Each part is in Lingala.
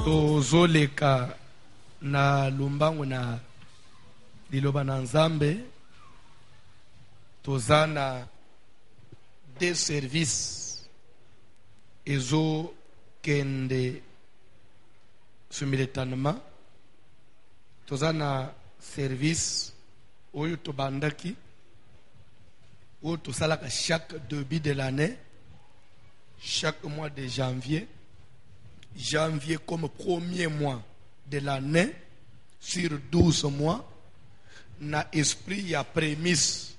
tozoleka na lumbango na liloba na Nzambe tozana des services ezo kende simultanément tozana service oyo tobandaki oyo tosalaka chaque début de l'année, chaque mois de janvier comme premier mois de l'année sur 12 mois na esprit ya prémisse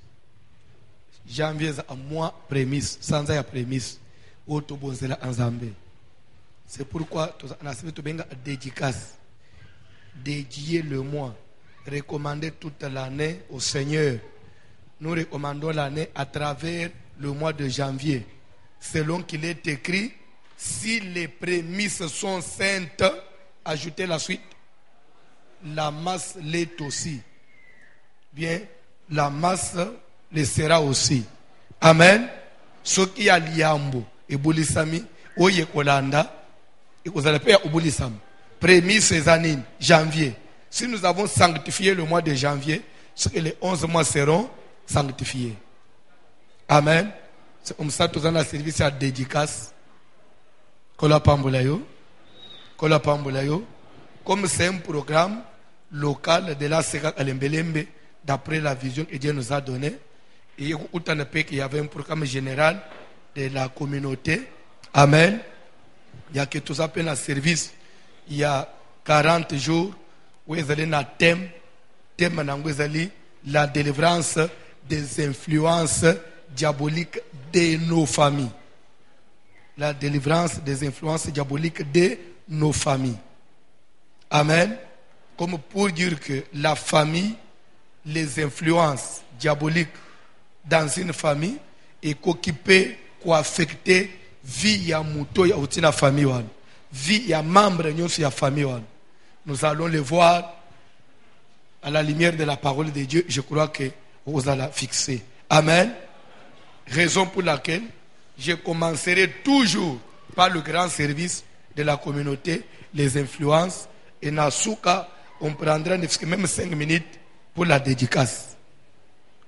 janvier a mois prémisse sans ya prémisse oto bonzela Nzambe. C'est pourquoi on a fait dédicace, dédier le mois, recommander toute l'année au Seigneur. Nous recommandons l'année à travers le mois de janvier, selon qu'il est écrit, si les prémices sont saintes, ajoutez la suite, la masse l'est aussi. Bien, la masse le sera aussi. Amen. Ce qui a liambo et boulisami, oye kolanda, et vous allez payer au boulisam. Prémices ces années, janvier. Si nous avons sanctifié le mois de janvier, les 11 mois seront sanctifiés. Amen. C'est comme ça que nous avons un service à dédicace. Kola Pambulayo. Comme c'est un programme local de la Sega Kalembelembe, d'après la vision que Dieu nous a donnée, et il y avait un programme général de la communauté. Amen. Il y a que tout ça un service. Il y a 40 jours où ils allaient dans thème la délivrance des influences diaboliques de nos familles. La délivrance des influences diaboliques de nos familles. Amen. Comme pour dire que la famille, les influences diaboliques dans une famille est occupée, affecter vie ya muto ya utina famille wan. Vie ya membre nyonso ya famille wan. Nous allons le voir à la lumière de la parole de Dieu. Je crois que vous allez la fixer. Amen. Raison pour laquelle je commencerai toujours par le grand service de la communauté, les influences. Et Nasuka, on prendra même 5 minutes pour la dédicace.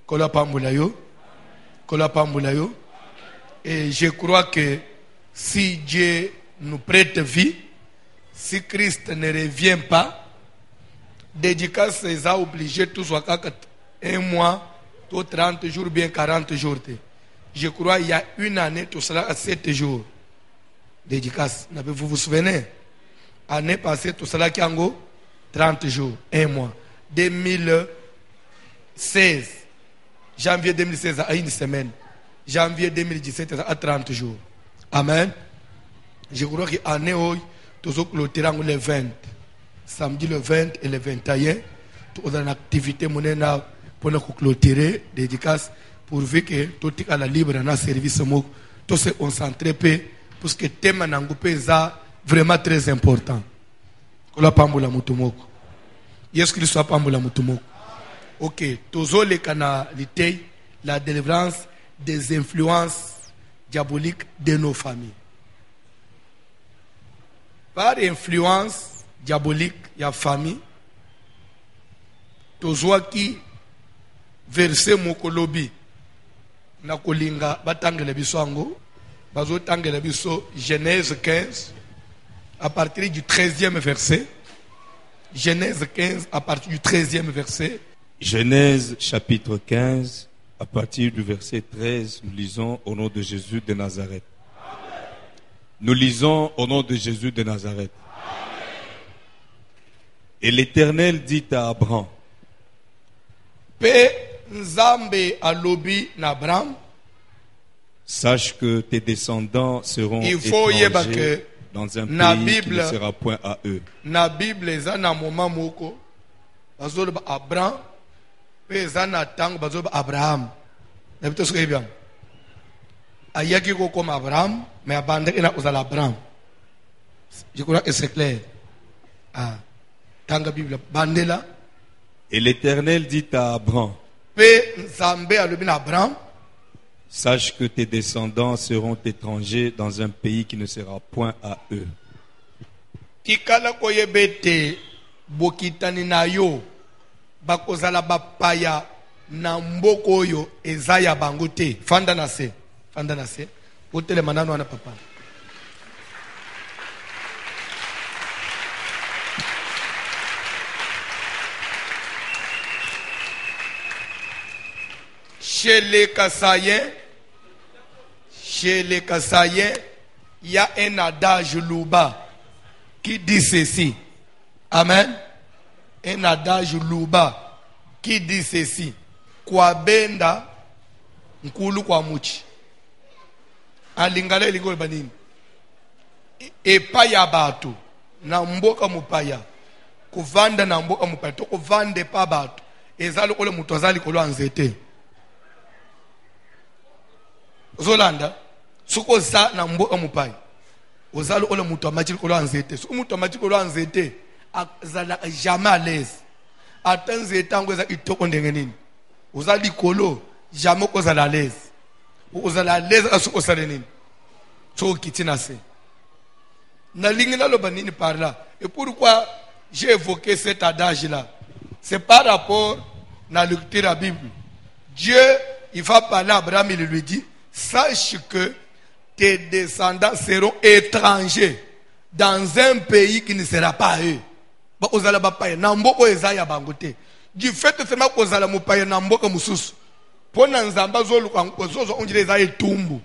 Kola Pambulayo. Et je crois que si Dieu nous prête vie, si Christ ne revient pas, dédicace est obligé tout soit un mois, tout 30 jours, bien 40 jours. Je crois qu'il y a une année, tout cela à 7 jours. Dédicace. Vous vous souvenez? Année passée, tout cela qui en 30 jours, un mois. 2016, janvier 2016 à une semaine. Janvier 2017 à 30 jours. Amen. Je crois que l'année où nous avons clôturé le 20. Samedi le 20 et le 21. Nous avons une activité pour nous clôturer, dédicace, pourvu que tout est à la libre dans le service. Tout se concentrer parce que le thème est vraiment très important. Kola Pambula Mutumoko. Yesu Christ Pambula Mutumoko. Ok. Tozo le canalité, la délivrance des influences diaboliques de nos familles. Par influence diabolique, il y a famille. Tozoa qui verset mokolobi na kolinga batangela biso ango bazo tangela biso Genèse 15 à partir du 13e verset. Genèse 15 à partir du 13e verset. Genèse chapitre 15 à partir du verset 13, nous lisons au nom de Jésus de Nazareth. Amen. Nous lisons au nom de Jésus de Nazareth. Amen. Et l'Éternel dit à Abraham, sache que tes descendants seront étrangers dans un pays qui ne sera point à eux. Na Bible ezana moment moko bazoba Abraham pe ezana tang bazoba Abraham. Na bito soke bien. Ayaki ko comme Abraham mais abandé ina uzala Abraham. Je crois que c'est clair. Ah. Tanga Bible bandela. Et l'Éternel dit à Abraham, pe Nzambe alobina Abraham, sache que tes descendants seront étrangers dans un pays qui ne sera point à eux. tikala koyebete bokitani na yo bakozala bapaya na mboko oyo eza ya bango te. Fanda na se, fanda na se. Otelema nano wana papa. Chez les Kassaïens, il y a un adage louba qui dit ceci. Amen. Un adage louba qui dit ceci. Kwa benda nkulu kwa muchi. Alingala ilingo banini. Epa ya batu na mboka mupaya. Kuvanda na mboka mupaya. To kuvande pa batu. Ezali kole mutu azali kolo anzete. Zolanda suko za na mboka mupaya. Ozali kole mutu amachili kolo anzete. Suko mutu amachili kolo anzete azala jamais à l'aise. Atanzete angweza itoko ndenge nini. Ozali kolo jamais kozala à l'aise. Ozala à l'aise asuko sale nini. So kitina se. Na lingina lo banini par là. Et pourquoi j'ai évoqué cet adage là? C'est par rapport à la lecture de la Bible. Dieu, il va parler à Abraham, il lui dit, sache que tes descendants seront étrangers dans un pays qui ne sera pas eux. Du fait que c'est ma cause à la moupaye namboka mususu. Pour n'anzamba zolu on dirait ça est tumbu.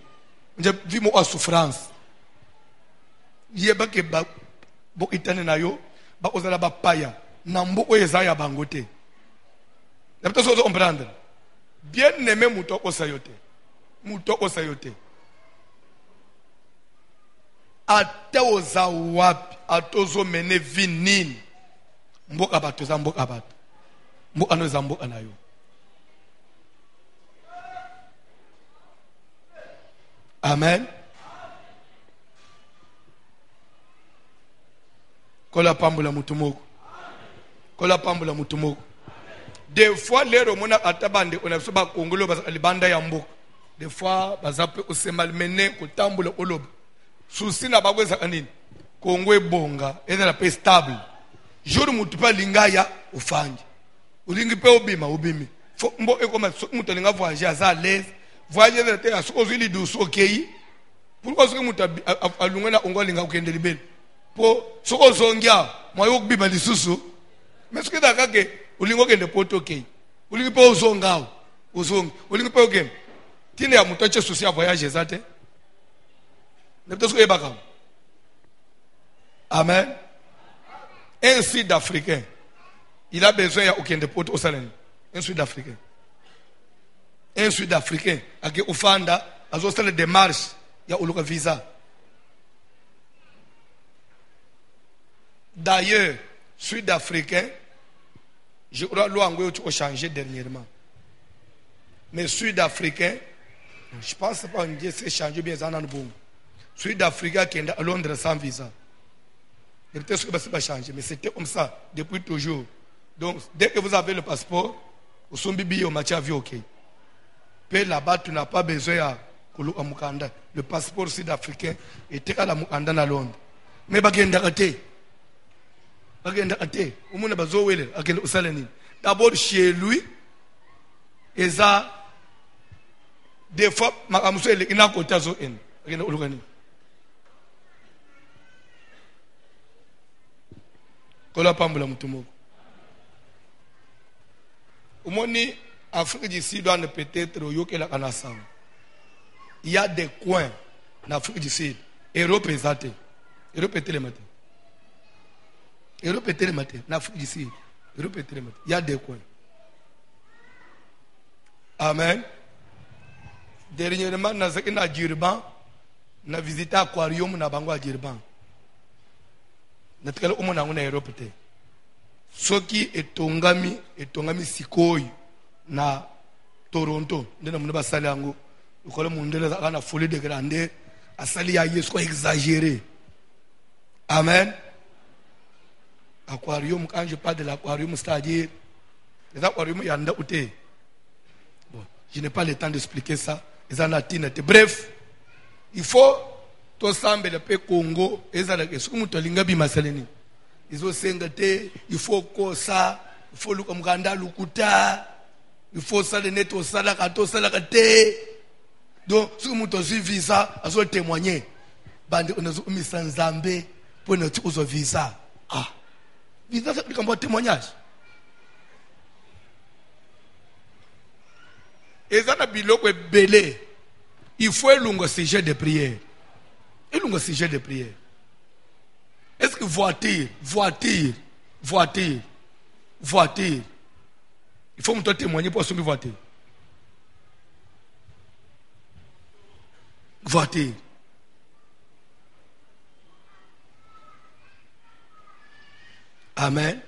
J'ai vu mon souffrance. Yeba ke ba bo itane na yo ba ozala ba paya namboka ezaya bangote. La personne comprendre. Bien aimé mutoko sayote. Mutoko sayote. Ate oza wapi atozo mene vinini. Mboka bato za mboka bato. Mboka no za mboka na yo. Amen. Kola pambula mutumoko. Kola pambula mutumoko. Des fois les romona atabande on a soba kongolo basa libanda ya mboka. Des fois bazape osemalmene kutambula oloba. Susi na bagweza kanini. Kongwe bonga eza la pe stable. Jour mutupa lingaya ufanje. Ulingi pe obima ubimi. Fo mbo ekoma mutu linga voyager aza à l'aise. Voyager na te asoko zili douce OK. Pourquoi ce que mutu alungana ongo linga ukende libele. Po soko zongia moyo kubima lisusu. Mais ce que dakake ulingo kende poto OK. Ulingi pe ozongao. Ozong. Ulingi pe ogem. Tine ya mutu ache susi ya voyager zate. Amen. Un Sud-Africain, il a besoin de aucun dépôt au salaire. Un Sud-Africain. Un Sud-Africain, qui au fanda, a aussi les démarches, il y a un visa. D'ailleurs, Sud-Africain, je crois que l'anglais a changé dernièrement. Mais Sud-Africain, je pense que c'est changé bien dans le bon. Sud-Africain qui est à Londres sans visa. Et peut-être que ça va changer, mais c'était comme ça depuis toujours. Donc, dès que vous avez le passeport, vous sommes bibi au match avion, OK. Puis là-bas, tu n'as pas besoin de Mukanda. Le passeport sud-africain était à la Mukanda à Londres. Mais bagenda raté. Bagenda raté. Au monde a besoin de d'abord chez lui, et ça, des fois, il n'a pas de Kola pambula mutumoko. Umoni Afrique du Sud doit peut-être yoke la kanasam. Il y a des coins en Afrique du Sud. Europe est zate. Europe est télématé. Europe est télématé. En Afrique du Sud. Europe est télématé. Il y a des coins. Amen. Dernièrement, na Djirban, na visité aquarium na bango à Djirban. Natkala umona ngona Europe te. Soki etongami sikoi na Toronto ndena munaba sali yango ukola mundele za kana folie de grandeur asali ya Yesu ko exagéré. Amen. Aquarium, quand je parle de l'aquarium, c'est-à-dire les aquariums yanda ute. Bon, je n'ai pas le temps d'expliquer ça. Les anatinete. Bref, il faut to sambela pe Congo ezala ke soki mutu alinga bimasaleni izosenga te, il faut kosa, il faut luka mukanda lukuta, il faut sala neto sala kato sala kate. Donc soki mutu azwi visa azo témoigner bande onazo umisa nzambe pour ne uzo visa. Ah, visa c'est comme témoignage. Ezana biloko belé. Il faut un long sujet de prière. Un long sujet de prière. Est-ce que voiture, il faut me témoigner pour soulever voiture. Voiture. Amen.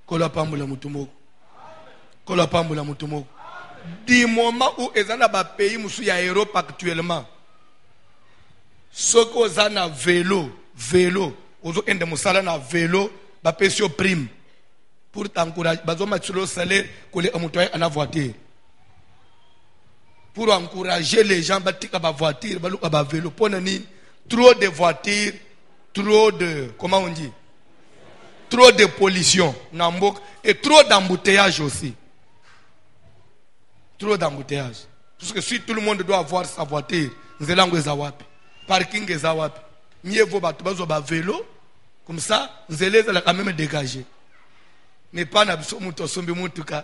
Kola pambola mutumo. Kola pambola mutumo. Du moment où ils ont un pays où ya Europe actuellement, ceux qui ont un vélo, aux autres qui ont un vélo, ils payent prime pour t'encourager. Ils ont un salaire pour les voiture. Pour encourager les gens à faire la voiture, à vélo. Pour trop de voitures, trop de, comment on dit, trop de pollution et trop d'embouteillage aussi. Trop d'embouteillage. Parce que si tout le monde doit avoir sa voiture, nous allons wapi. Parking est wapi. Mieux vaut battre vélo. Comme ça, nous allons quand même dégager. Mais pas na biso muto sombi mutuka.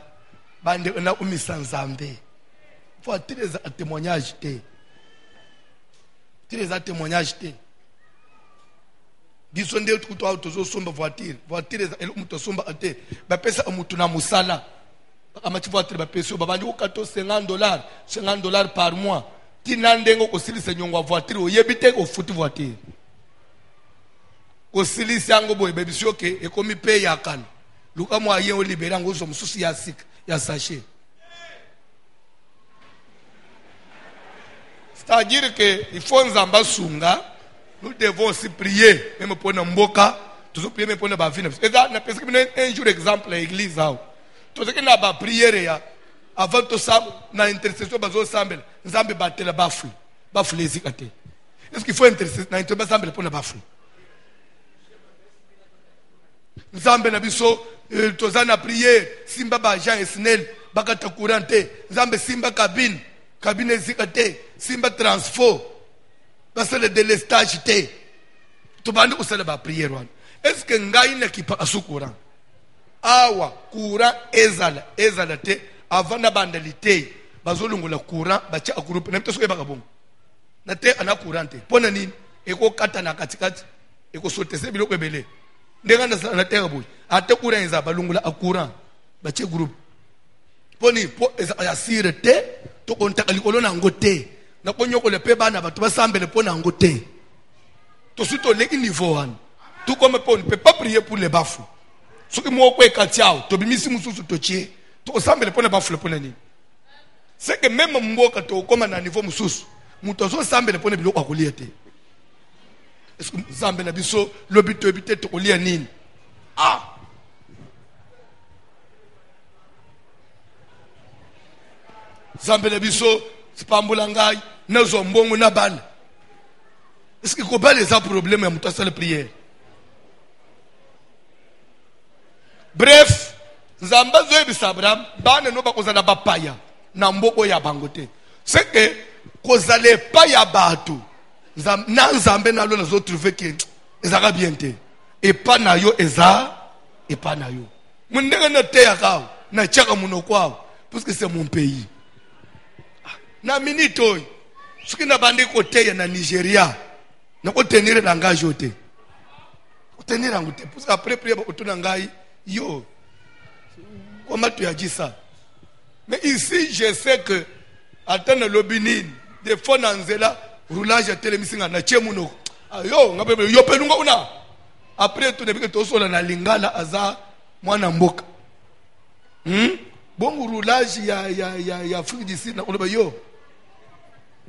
Bande on a umi sanzambe. Faut tirer un témoignage té. Tirer un témoignage té. Bisonde tout auto somba voiture. Voiture est muto somba té. Ba pesa mutu na musala. Amati voiture ba peso babandi ko kato $50 par mois. Tinandengo ko silisa nyongwa voiture oyebite ko futi voiture. Ko silisa yango boy bebisyo ke ekomi pay yakana. Luka mo aye o libera ngo zo mususu ya sik ya sachet. C'est-à-dire que il faut nzamba sunga, nous devons aussi prier même pour mboka, toujours prier même pour ba vie. Et ça na parce que un jour exemple l'église là. Tout ce qui n'a pas prié ya avant tout ça na intercession bazo sambela nzambe batela bafu les zikate. Est-ce qu'il faut intercession na intercession sambela pour na bafu nzambe na biso tozana prier simba ba Jean Esnel bakata courante nzambe simba cabine zikate simba transfo basale de l'estage te to bandi usala ba prier wan. Est-ce que ngai na kipa asukura awa courant ezala te avant na bandalité bazolungola courant bacha groupe na mtoso ebaka bongo na te ana courant te pona nini eko kata na katikati eko sotese biloko ebele ndenga na terre boy ate courant eza balungola courant bacha groupe poni po ya sire te to kontaka likolo na ngote na konyoko le pe bana batho ba sambele pona ngote to suto le niveau wan tout comme on ne peut pas prier pour les bafous. Ce qui m'a fait katiao, to bimisi mususu tochie, to sambele pona bafule pona ni. C'est que même mboka to comme na niveau mususu, muto so sambele pona biloko akolia te. Est-ce que sambele biso lobito ebite to kolia nini? Ah. Sambele biso spambola ngai na zombongo na bana. Est-ce que ko ba les problèmes ya muto sala prière? Bref, nzamba zo ebisa Abraham bana no bakozala bapaya na mboko ya bangote. C'est que kozale pa ya bato na nzambe na lo na zo trouver que ezaka bien te et pas na yo et pas na yo mundenge na te yakao na chaka munokwa parce que c'est mon pays. Na minito ce qui na bandi côté na Nigeria na ko tenir langage te ko tenir ngote parce que après prier ba otuna ngai yo, comment tu as dit ça? Mais ici, je sais que, attends le lobinine, des fois, Nanzela, roulage à télémission, na tchemuno. Yo, yo, penunga una. Après, tout depuis que tu as na lingala, aza, moi, namboka. Bon, roulage, ya fruit d'ici, na yo.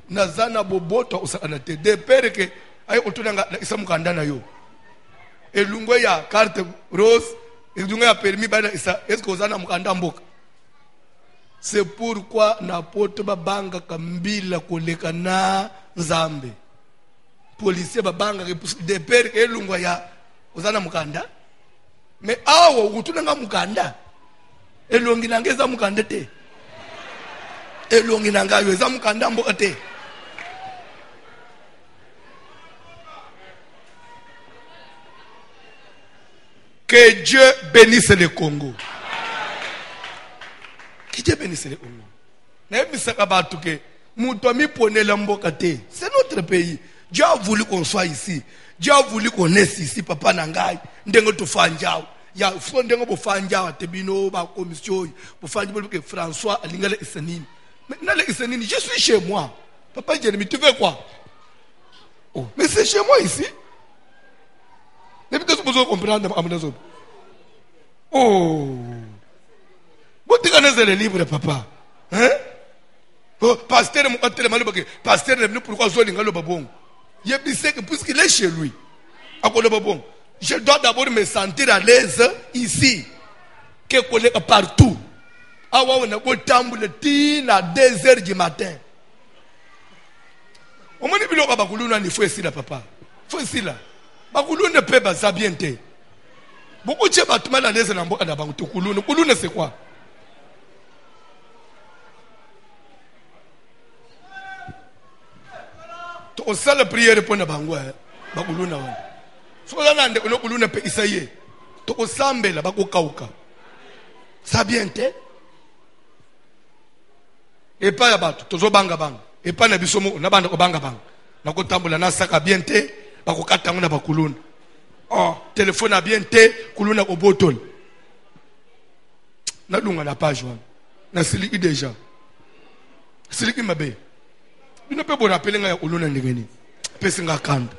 Nazana boboto, usanate. De père que, ayo, otunanga, isa mukanda na yo. Et lungwe ya carte rose, et donc a permis est-ce que vous en avez mboka C'est pourquoi n'importe babanga kambila koleka na nzambe. Policier babanga de père elungwa ya uzana mukanda. Mais awo utuna mukanda. Elongi nangeza mukanda te. Elongi nangayo za mukanda mboka te. Que Dieu bénisse le Congo. Que Dieu bénisse le Congo. C'est notre pays. Dieu a voulu qu'on soit ici. Dieu a voulu qu'on naisse ici, papa Nangai. Ndengo to fanjao. Ya fondeng bo fanjao tebino ba commission. Bo fanjao que François alingale isenini. Maintenant les isenini, je suis chez moi. Papa Jérémie, tu veux quoi? Oh, mais c'est chez moi ici. Peut-être que vous comprendre à mon oh, vous êtes les livres, papa. Hein? Pasteur, pasteur, pourquoi vous avez bon? Il dit que puisqu'il est chez lui, je dois d'abord me sentir à l'aise ici, que collègue partout. Ah ouais, on a go tambour à 2h du matin. Au moins, il faut ici là, papa. Il faut ici là. Bakoulou ne peut pas s'abienter. Beaucoup de gens battent mal à l'aise dans le banc. Koulou, c'est quoi? Tu as la prière pour le bango. Bakoulou na wan. Sola nande koulou ne peut essayer. Tu as sambe la bako kauka. S'abienter. Et pas ya batu. Tozo banga banga. Et pas na bisomo na banda ko banga banga. Na ko tambula na saka biente. Bakokata ngona bakuluna. Oh, téléphone a bien té, kuluna ko botol. Na lunga na page wana. Na siliki déjà. Siliki mabe. Bino pe bo rappeler nga ya kuluna ndengeni. Pesi nga kanda.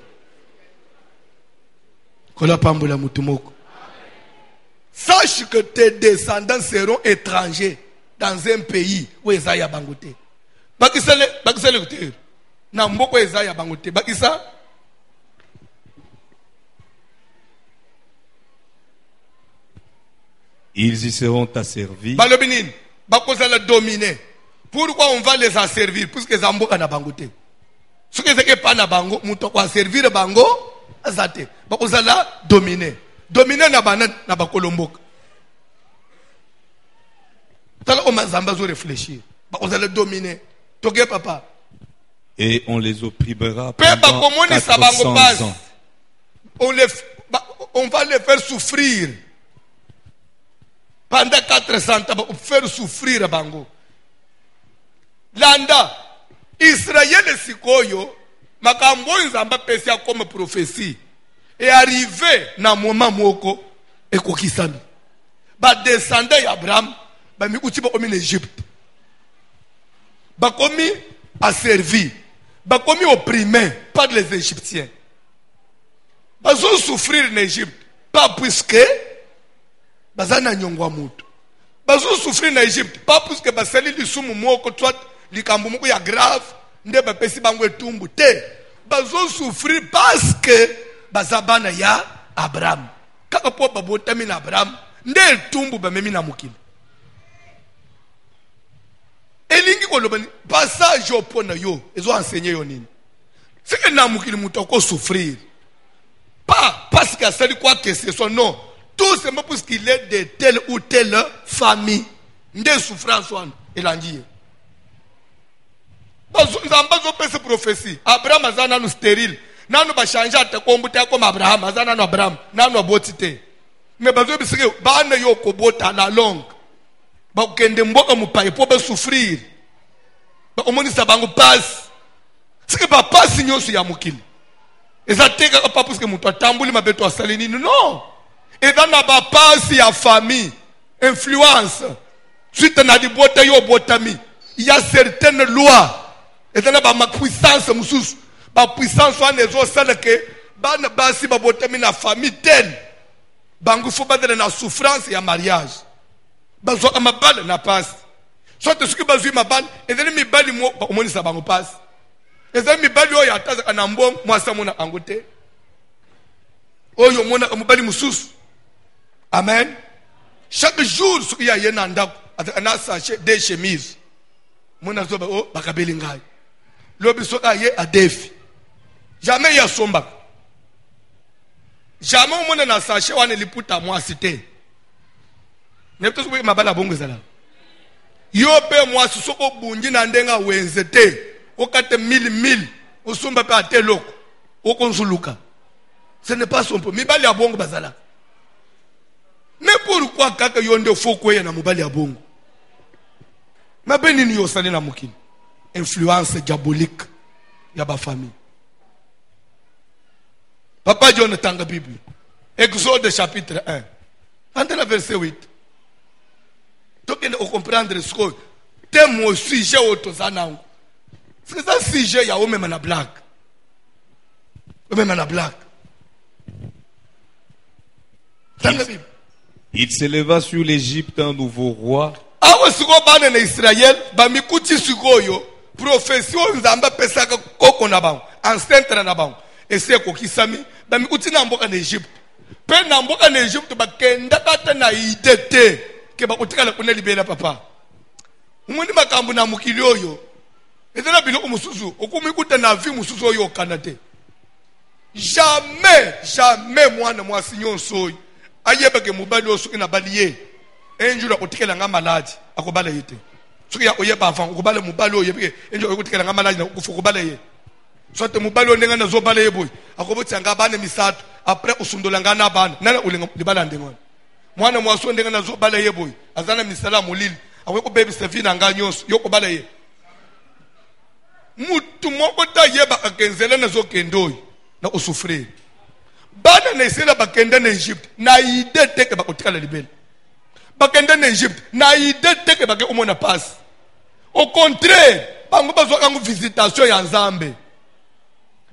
Kola pambola mutumoko. Sache que tes descendants seront étrangers dans un pays où Esaïa bangote. Bakisale kutir. Na mboko Esaïa bangote. Bakisa ils y seront asservis. Balobinin, bakozala dominer. Pourquoi on va les asservir? Puisque zambo kana bangote. Ce que c'est que pas na bango, muto ko servir bango azate. Bakozala dominer. Dominer na bana na bakolomboka. Tala o mazamba zo réfléchir. Bakozala dominer. Toge papa. Et on les opprimera pendant 400 ans. On va les faire souffrir. Pendant 400 ans, pour faire souffrir bango. Landa, Israël et Sikoyo, makambo nzamba pesia comme prophétie. Et arrivé na moment moko, et kokisami. Ba descendant Abraham, ba mi uti ba komi en Égypte. Ba komi asservi. Ba komi opprimé par les Égyptiens. Ba zo souffrir en Égypte. Pas puisque bazana nyongwa mutu. Bazo souffrir en Égypte. Pas puisque basali lisumu moko soit likambo moko ya grave. Nde ba pesi bango etumbu te. Bazo souffrir parce que bazabana ya Abraham. Kaka po babotami na Abraham. Nde etumbu ba memi na mukili. Elingi kolobani passage opona yo ezo enseigner yo nini. C'est que na mukili mutu ko souffrir. Pas parce que ça dit quoi que ce soit, non. Tout simplement parce qu'il est de telle ou telle famille. Nde souffrance et l'andier. Nous avons pas cette prophétie. Abraham a zana nous stérile. Nanu ba changer ta kombuta comme Abraham, azana no Abraham, nanu botite. Mais bazo bisike ba na yo ko bota la longue. Ba kende mboka mupai po ba souffrir. Ba omoni sa bango passe. C'est que ba passe nyoso ya mukili. Ezateka pas parce que mutu atambuli mabeto asalini non. Et dans la passe ya famille, influence. Suite na di bota yo botami. Il y a certaines lois. Et dans la puissance mususu. Ba puissance wana ezo sala ke bana basi ba botami na famille telle. Bangu fo badela na souffrance ya mariage. Bazo amabala na passe. Soit ce que bazo mabala et dans mi bali mo omoni sa bango passe. Et dans mi bali oyo ataza kana mbom mwasa mona angote. Oyo mona mobali mususu. Amen. Chaque jour, ce qu'il y a yena ndako, na sachet des chemises mona zoba o bakabeli ngai lobi soka ye adefi jamais ya somba jamais mona na sachet wana liputa mwasi te nepto sobe mabala bongo zala yo pe mwasi soko bunji na ndenga wenze te okate mil osomba pe ate loko okonzuluka ce n'est pas son problème mibali ya bongo bazala mais pourquoi kaka yonde foko ya na mobali ya bongo mabeni ni yosale na mukini influence diabolique ya ba famille papa John tanga Bible Exode chapitre 1 entre le verset 8 tokende o comprendre ce que temo sujet otozana c'est ça sujet ya omema na blague omema na blague tanga Bible. Il s'éleva sur l'Égypte un nouveau roi. Awa siko bana na Israël ba mikuti sikoyo profession nzamba pesaka koko na bango ancêtre na bango ese ko kisami ba mikuti na mboka na Egypte pe na mboka na Egypte ba kenda kata na idete ke ba kutikala kuna libela papa umuni makambu na mukili oyo ezana biloko mususu okumikuta na vi mususu oyo kanate jamais mwana mwasi nyonso ayeba ke mobali osuki na baliye enjula kotikela nga maladi akobala yete suki ya oyeba avant okobala mobali oyebike enjula kotikela nga maladi na ukufukobala ye sote mobali ondenga na zobala ye boy akobotsa nga bana misato après usundola nga na bana nana ulinga libala ndengona mwana mwaso ondenga na zobala ye boy azana misala molili akweko baby sevina nga nyonso yokobala ye mutu moko ta yeba akenzela na zokendoyi na usufrire bana na isela bakenda na Egypte na ide teke bakotikala libela bakenda na Egypte na ide teke bake omona passe au contraire bango bazwaka ngo visitation ya Nzambe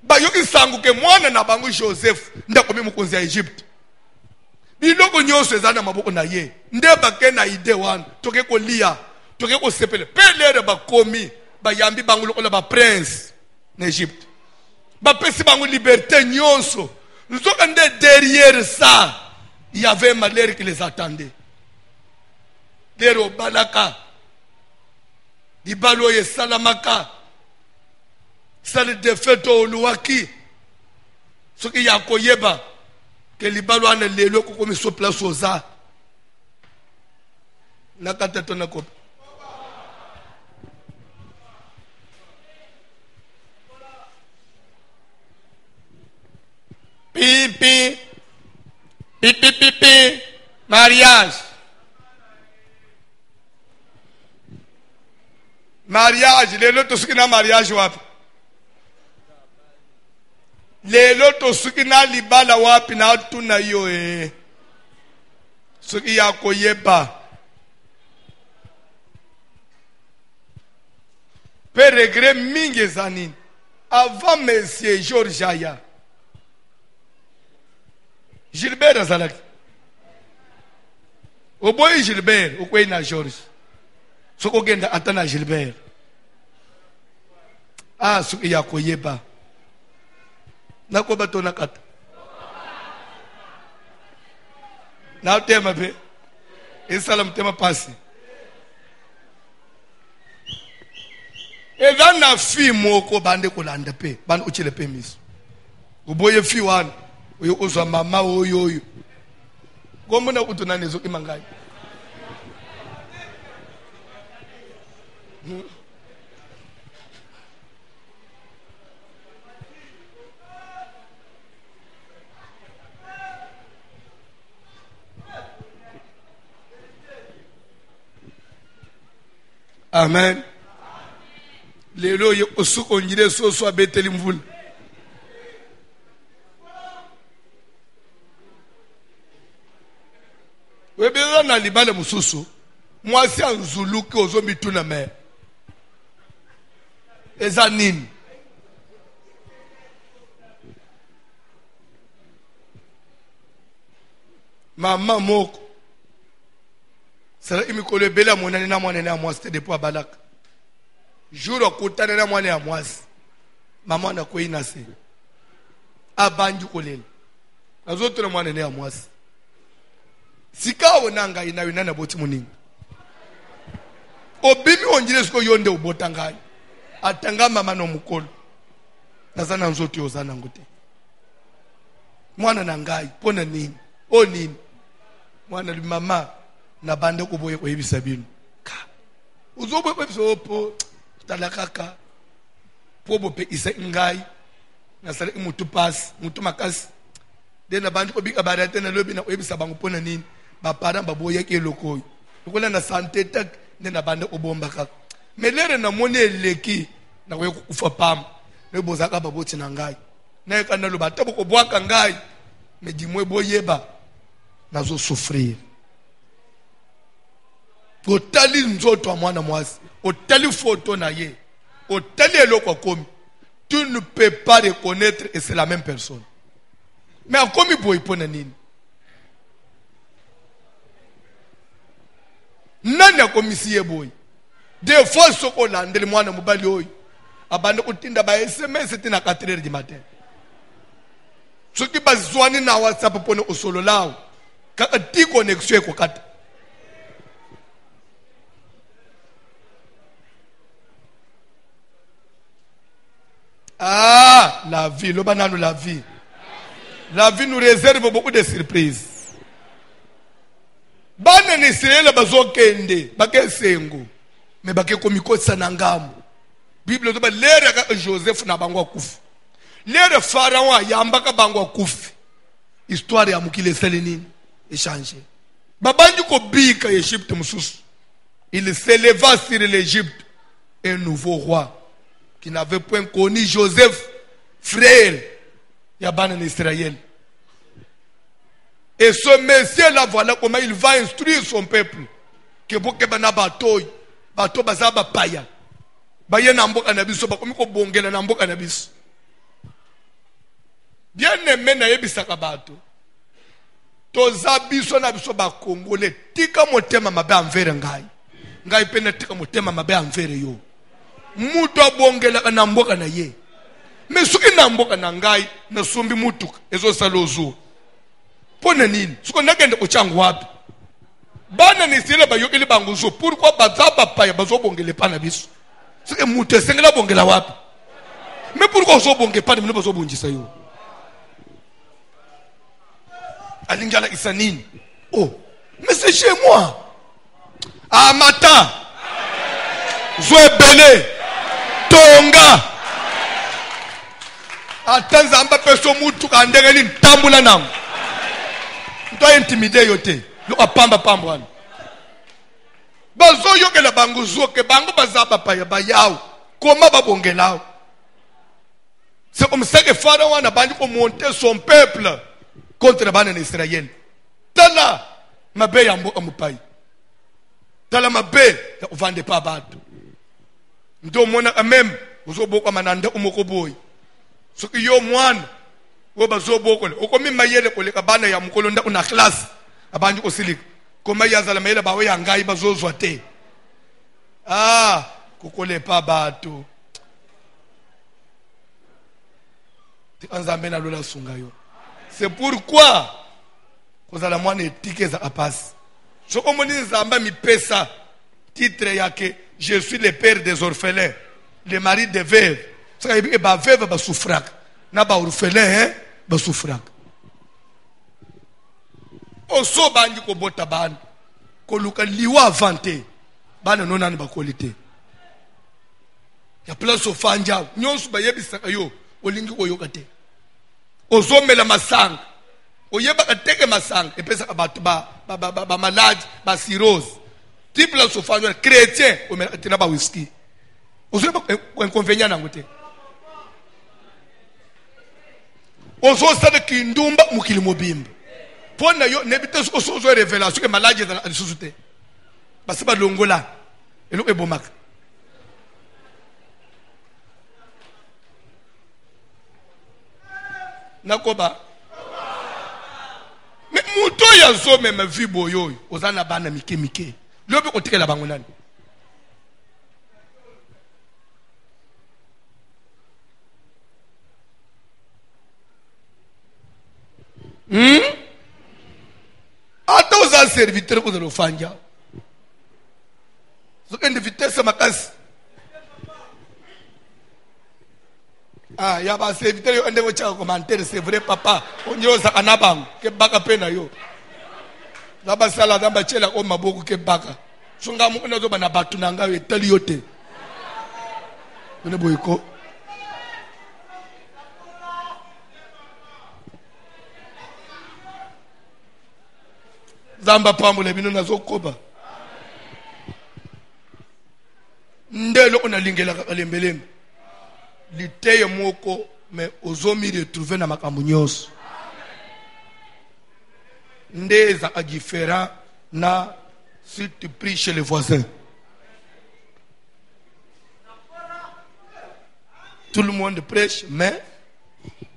bayoki sangu ke mwana na bango Joseph ndakomi mukonzi ya Egypte biloko nyonso ezana maboko na ye nde bake na ide wana toke ko lia toke ko sepele pelere bakomi bayambi bango lokola ba prince na Egypte bapesi bango liberté nyonso. Nous sommes derrière ça. Il y avait un malheur qui les attendait. Les Balaka, les Baloye Salamaka, Sal de Feto Louaki, ce qui y a Koyeba, que les Balouane les locaux comme ils sont place aux arts. Nakatetonako. Pipi, mariage. Mariage, les lotos qui n'a mariage wapi. Les lotos qui n'a libala wapi na tuna yo Ce qui y a koyeba. Peregre mingi zanini. Avant monsieur Georges Aya. Gilbert azalaki oboyi Gilbert okwei na George soko genda atana Gilbert suki ya koyeba nakoba tona kata na tema be esalam tema pasi eza na fi moko bande kolanda pe bande uchile pe miso oboye fi wana oyo ozwa mama oyo ngomona ukuthi nanezo imangayi amen lelo yo osuko njire so abeteli mvula webeza na libala mususu mwasi anzuluki ozo mituna me eza nini mama moko sala imikolo ebela monani na mwana na mwasi te depuis abalaka jour okutana na mwana ya mwasi mama na koina se abanji kolela azotona mwana ya mwasi sikawo nanga ina boti muninga obimi onjile siko yonde ubota ngai atanga mama no mukolo nazana nzoti ozana ngote mwana na ngai pona nini o nini mwana li mama na bande ko boye ko yebisa bino ka uzobo ko bisopo talakaka pobo pe isa ngai na sala mutu pass mutu makasi dena bande ko bika bara tena lobi na ko yebisa bango pona nini ba para ba boye ke lokoyi kola na santé tak nena bande ko bomba ka melere na mone leki na ko kufa pam ne bozaka baboti na ngai na kana lo batabo ko bwaka ngai me dimwe boyeba nazo souffrir otali nzoto wa mwana mwasi otali photo na ye otali eloko komi tu ne peux pas reconnaître et c'est la même personne mais akomi boy pona nini nani akomisi ye boy des fois soko landele mwana mobali oyo abande kutinda ba SMS tina 4h du matin soki bazwani na WhatsApp pone osolo lao kaka ti connexion ko kata la vie lobanano la vie nous réserve beaucoup de surprises bana ni Israël bazokende bakesengo me bakekomikosa na ngamu Bible zoba lere ka Joseph na bango akufi lere Pharaon ayambaka bango akufi histoire ya mukile sele nini échanger babanji ko bika Egypte mususu il s'éleva sur l'Égypte un nouveau roi qui n'avait point connu Joseph frère ya bana d'Israël. Et ce monsieur là, voilà comment il va instruire son peuple que boke bana batoy bato bazaba paya baye na mboka na biso bakomi ko bongela na mboka na biso bien aimé na yebisaka bato toza biso na biso ba Congolais tika motema mabe envers ngai pena tika motema mabe envers yo mutu abongela na mboka na ye mais soki na mboka na ngai na sombi mutuka ezo salozo pona nini siko nakende ochangu wapi bana ni sile bayokeli banguzo pourquoi bazaba paya bazobongele pana biso sike mutu esengela bongela wapi mais pourquoi ozobonge pana mino bazobongisa yo alingala isanini oh mais c'est chez moi amata zoebele tonga atanzamba peso mutu kandengeli ntambula nangu to intimidé yote lo apamba pambwana bazo yokela bango zoke bango bazaba paya bayao koma babongelao c'est comme ça que Pharaon a bandu pour monter son peuple contre les bannes d'Israël. Tala mabe ya mboka mupai tala mabe ya uvande pa bato ndo mona même uzoboka mananda umoko boy soki yo mwana wo bazoboko okomi mayele koleka bana ya mukolo nda una class abanji ko silika koma yazala mayele bawe ya ngai bazozwa te kokole pa bato tikanzambe na lola sungayo. C'est pourquoi kozala mwana etike za apasi soko moni nzamba mi pesa titre yake je suis le père des orphelins le mari des veuves saka ibike ba veuve ba souffraka na ba orphelin ba souffraka oso banji ko bota bana ko luka liwa vante bana nonani ba qualité ya place ofanja nyonso ba yebisaka yo olingi ko yokate ozomela masanga oyeba kateke masanga epesa abantu ba malade ba cirrhose type la sofanya chrétien omela tina ba whisky ozoba inconvénient nango te ozosala kindumba mukili mobimba pona yo nebite osozo révélation que malade dans la société parce ba longola eloko ebomaka nakoba mais muto ya zo meme vibo yoy ozana bana mike lobi kotikela bango nani ata oza serviteur ko zalo fanja de vitesse makasi. Ah, ya ba se vitesse yo ande wo cha commentaire, c'est vrai papa. Onyo za kanabang ke baka pena yo. Zaba sala zamba chela o maboko ke baka. Sunga mu unazo bana batu nanga etali yote. Une boyko. Zamba pambule bino nazo koba. Ndelo unalingela kalembelembe. Liteye moko mais ozomi retrouver na makambo nyonso. Ndeza a différent na si tu pries chez les voisins. Tout le monde prêche, mais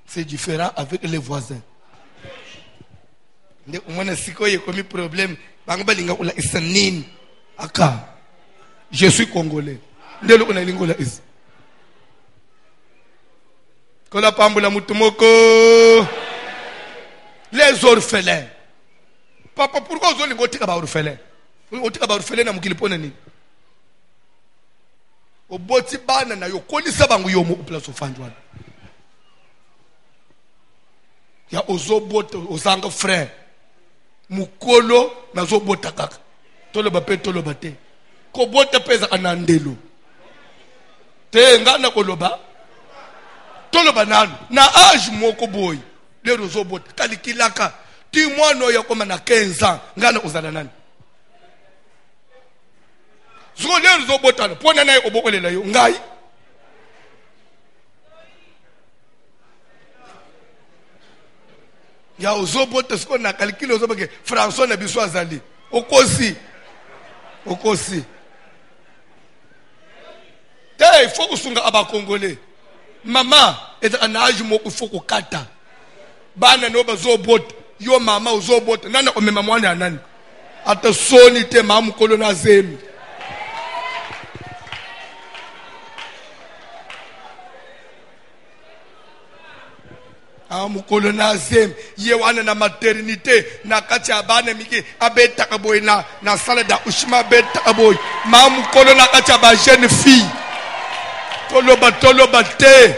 c'est différent avec les voisins. Problème. Je suis congolais. Les orphelins. Papa, pourquoi vous avez dit orphelin? Vous avez dit orphelin na mukili pona ni. Oboti bana na yo kolisa bangu yo mo place ofanjwana. Ya ozobota ozanga frère. Mukolo na zobota kaka. Tolo ba pe tolo ba te. Ko bota peza anandelo. Te ngana koloba. Tolo ba nanu na age moko boy. Le rozobota kalikilaka. Ti mwana ya koma na 15 ans ngana uzala nani. Zuko le rozobota pona na obokolela yo ngai. Ya ozobota siko na calcul ozobake François na biso azali. Okosi. Te il faut kusunga aba congolais. Mama eza na age moko faut kokata. Bana no bazobota. Yo mama uzobota nana omema mwana ya nani ata soni te mamu kolona zemi amu kolona zemi ye wana na maternité na kati abana miki abeta kaboy na sala da ushima beta kaboy mamu kolona kati ba jeune fille toloba te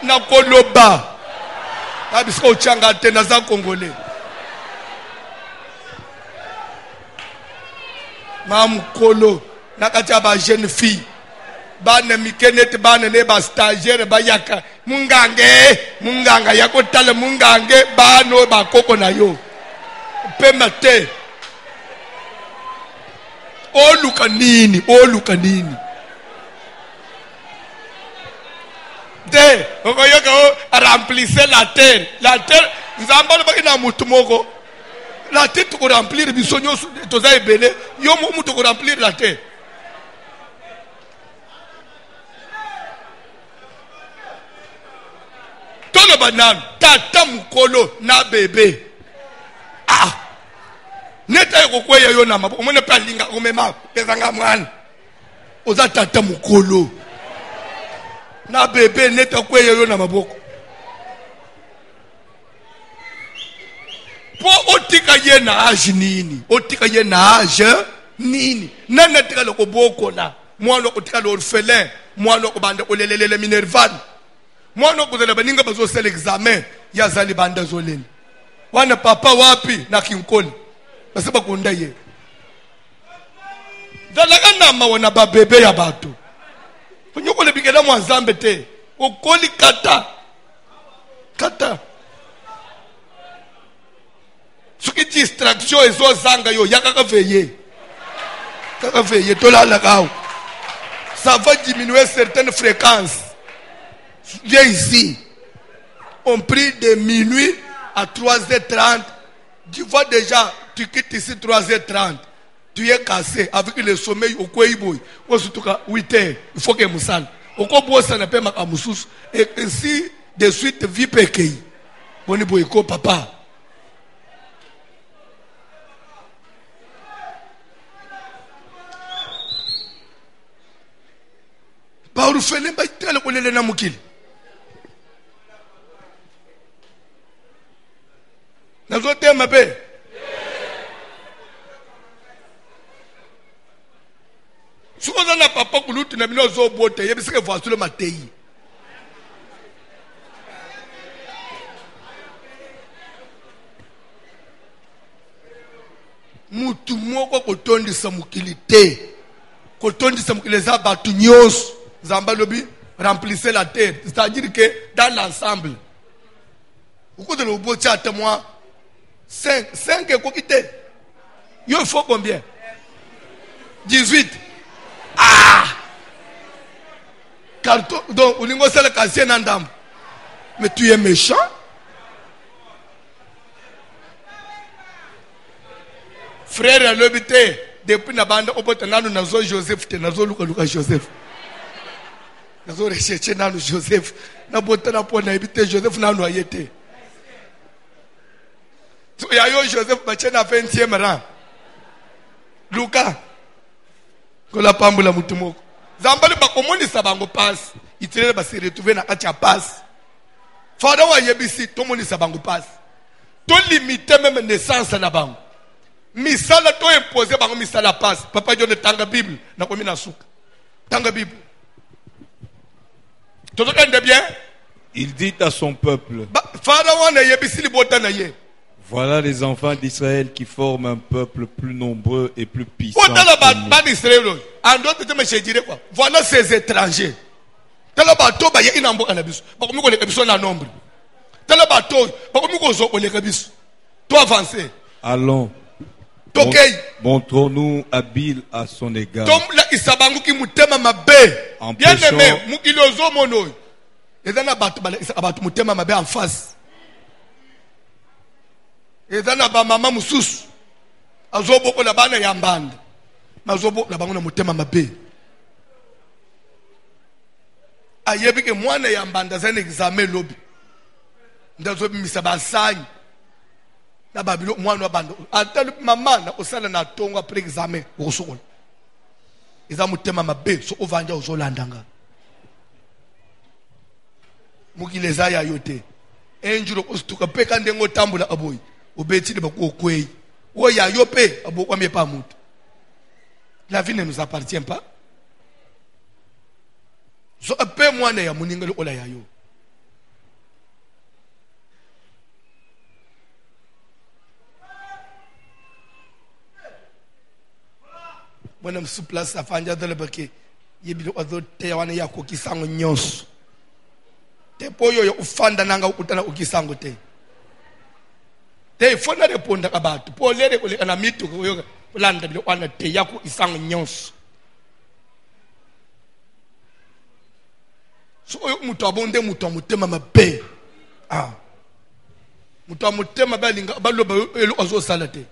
na koloba abisko uchanga te na za congolais mamu kolo nakati ba jeune fille bana mikenete bana ne ba stagiaire ba yaka munganga yako tala mungange bano ba koko na yo pema te oluka nini de okoyoka o remplisser la terre nzamba lo bakina mutu moko la terre to remplir bisonyo to za ebele yo mutu ko remplir la terre tolo banan tata mukolo na bebe neta ko kweya yo na mabo omone pa linga omema pezanga mwana oza tata mukolo na bebe neta kweya yo na maboko po otika ye na age nini nana tika loko boko na mwana otika lo orphelin mwana ko banda olelelele minervan mwana ko zela baninga bazo sel examen ya zali banda zoleni wana papa wapi na kinkoli basaba kunda ye dalaga na mawana ba bebe ya bato kunyoko lebikela mwanzambe te okoli kata suki distraction ezo zanga yo yakaka veye tolala kao ça va diminuer certaines fréquences. Viens ici on prie de minuit à 3h30 tu vois déjà tu quittes ici 3h30 tu es cassé avec le sommeil au Kweiboy. Au surtout 8h, il faut que Moussal. Au Kobosa n'a pas ma moussous. Et ainsi, de suite, vie pékei. Boni boyko, papa. Ba urufele ba itele kolele na mukili. Nazote mabe. na papa kulutu na bino zo bote yebisike voiture le matei. Mutu moko kotondisa mokili te. Kotondisa mokili za batu nyonso. Zamba lobi remplissez la terre. C'est-à-dire que dans l'ensemble. Au cours de l'obotia à témoin 5 kokite. Il faut combien? 18. Ah! Donc, on est le casier n'andam. Mais tu es méchant? Frère l'obité depuis la bande au botanano nazo Joseph te nazo Luka Joseph. Nazo rechercher nano Joseph. Na botana po na ibité Joseph nano ayete. So ya yo Joseph bachena 20e rang. Luka. Kola pambula mutumoko. Zambali bakomoni sabango pass. Itirele ba se retrouver na kacha pass. Fada wa yebisi tomoni sabango pass. To limiter même naissance na bango. Misala to imposer bango misala pass. Papa John tanga Bible na komi na suka. Tanga Bible. Tout le monde bien? Il dit à son peuple, Fada wa na yebisi li botana ye. voilà les enfants d'Israël qui forment un peuple plus nombreux et plus puissant. Voilà ces étrangers. Toi avancer. Allons. Montrons-nous habiles à son égard. En face. Ezana ba mama mususu azoboko la bana ya mbanda mazoboko la bango na mutema mabe ayebike mwana ya mbanda za examen lobi ndazobi misabasanya na babilo mwana wa banda atali mama na osala na tongo après examen okusokola eza mutema mabe so ovanja ozolandanga mukileza ya yote enjuro ostuka peka ndengo tambula aboyi obeti ba ko kwei oya yope abokwa me pa mutu. La vie ne nous appartient pas. So ape mwana ya muninga lo ola ya yo. Bona msuplace afanja dole bake yebilo azote ya wana yako kisango nyonso. Tepoyo yo ufanda nanga ukutana ukisango te. Te fona reponda kabatu po lere kule kana mitu ko landa bilo wana te yako isango nyonso. So mutu abonde mutu amutema mabe. Ah. Mutu amutema balinga baloba elo azo salate.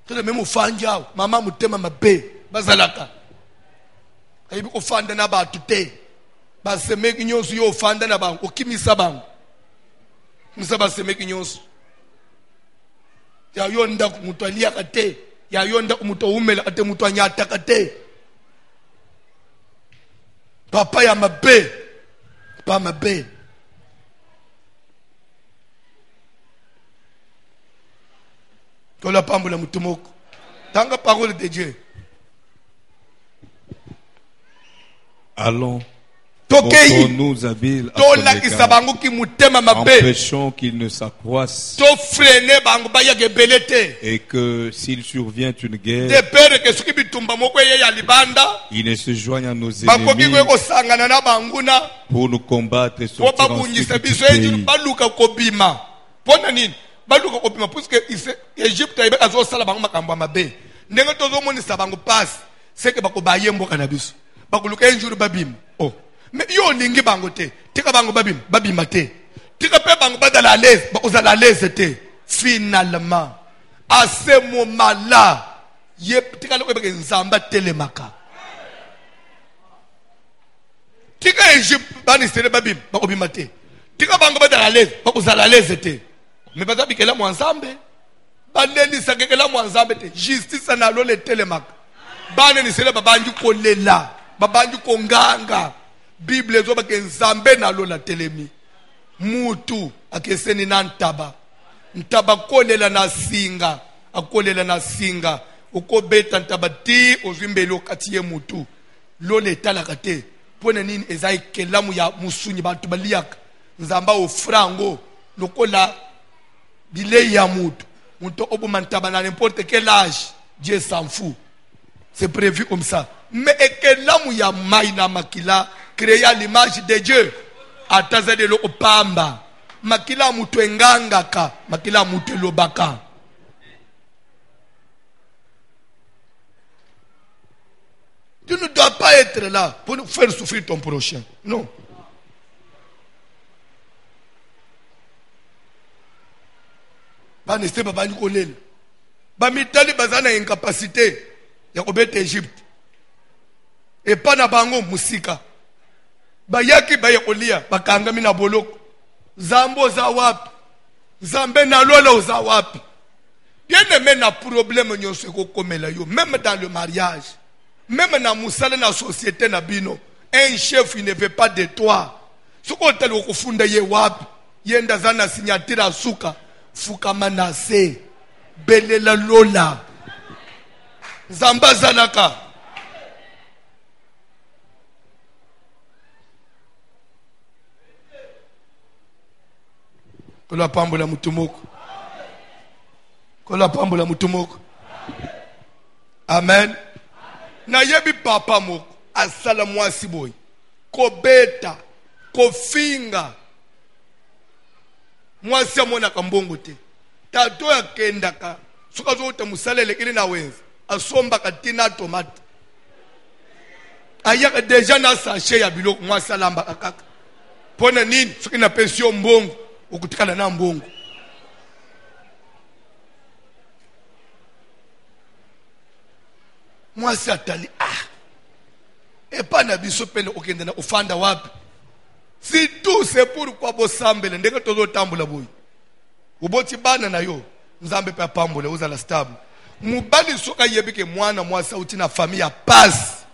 Tele memo fanja mama mutema mabe bazalaka. Kayibi ko fanda na batu te. Basemeki nyonso yo fanda na bango okimisa bango. Musaba semeki nyonso. Ya yonda mutu alia kate, ya yonda mutu umela ate mutu anyata kate. Papa ya mabe, pa mabe. Tola pambula mutu moko. Tanga parole de Dieu. Allons. Montrons-nous habiles à son égard. Empêchons qu'il ne s'accroisse. Et que s'il survient une guerre, il ne se joigne à nos ennemis pour nous combattre et sortir ensuite du pays. Oh. Mais yo ningi bangote, tika bango babim, babimate. Tika pe bango badala à l'aise, bazala à l'aise te. Finalement, à ce moment-là, tika lo ebe nzamba telemaka. Tika Egypte bani sere babim, babimate. Tika bango badala à l'aise, bazala à l'aise te. Mais bazabi kela mwanzambe. Baneni sakekela mwanzambe te. Justice na lo le telemaka. Baneni sere babanju kolela, babanju konganga. Bible zoba ke nzambe na lo la telemi mutu akeseni na ntaba kolela na singa akolela na singa ukobeta ntaba ti ozimbelo kati ye mutu lolo etalaka te mpona nini eza ekelamu ya musunyi bato baliaka nzambe ofrango lokola bilei ya mutu mutu oboma ntaba na n'importe quel âge Dieu s'en fout, c'est prévu comme ça. Mais ekelamu ya mai na makila créé à l'image de Dieu atazade lo opamba makila mutu engangaka makila mutu elobaka. Tu ne dois pas être là pour faire souffrir ton prochain. Non. Baneste babani kolela. Bamitali bazana incapacité ya kobeta Egypte. Et pas na bango musika. Bayaki bayekolia bakangami na boloko. Zambo za wapi? Zambe na lola za wapi? Bien aimé na problème nyonso ekokomela yo même dans le mariage. Même dans la société, un chef il ne veut pas de toi. Ce qu'on t'a dit, c'est que wap, yenda zana signature suka, fuka manase, belela lola, zamba zanaka. Kola pambola mutumoko. Kola pambola mutumoko. Amen. Na yebi papa moko asala mwasi boy kobeta kofinga mwasi amona kambongo te tato yakendaka soka zote musalele ili na wenza asomba katina tomate ayaka deja na sachet ya biloko mwasi alamba akaka pona nini soki na pension mbongo ukutikala na mbongo mwasi atali et pas na biso pele okende na ofanda wapi si tout c'est pourquoi bosambele ndenge tozo tambola boy uboti bana na yo nzambe pe pambole uzala stable mubali soka yebike mwana mwasi uti na famille ya pass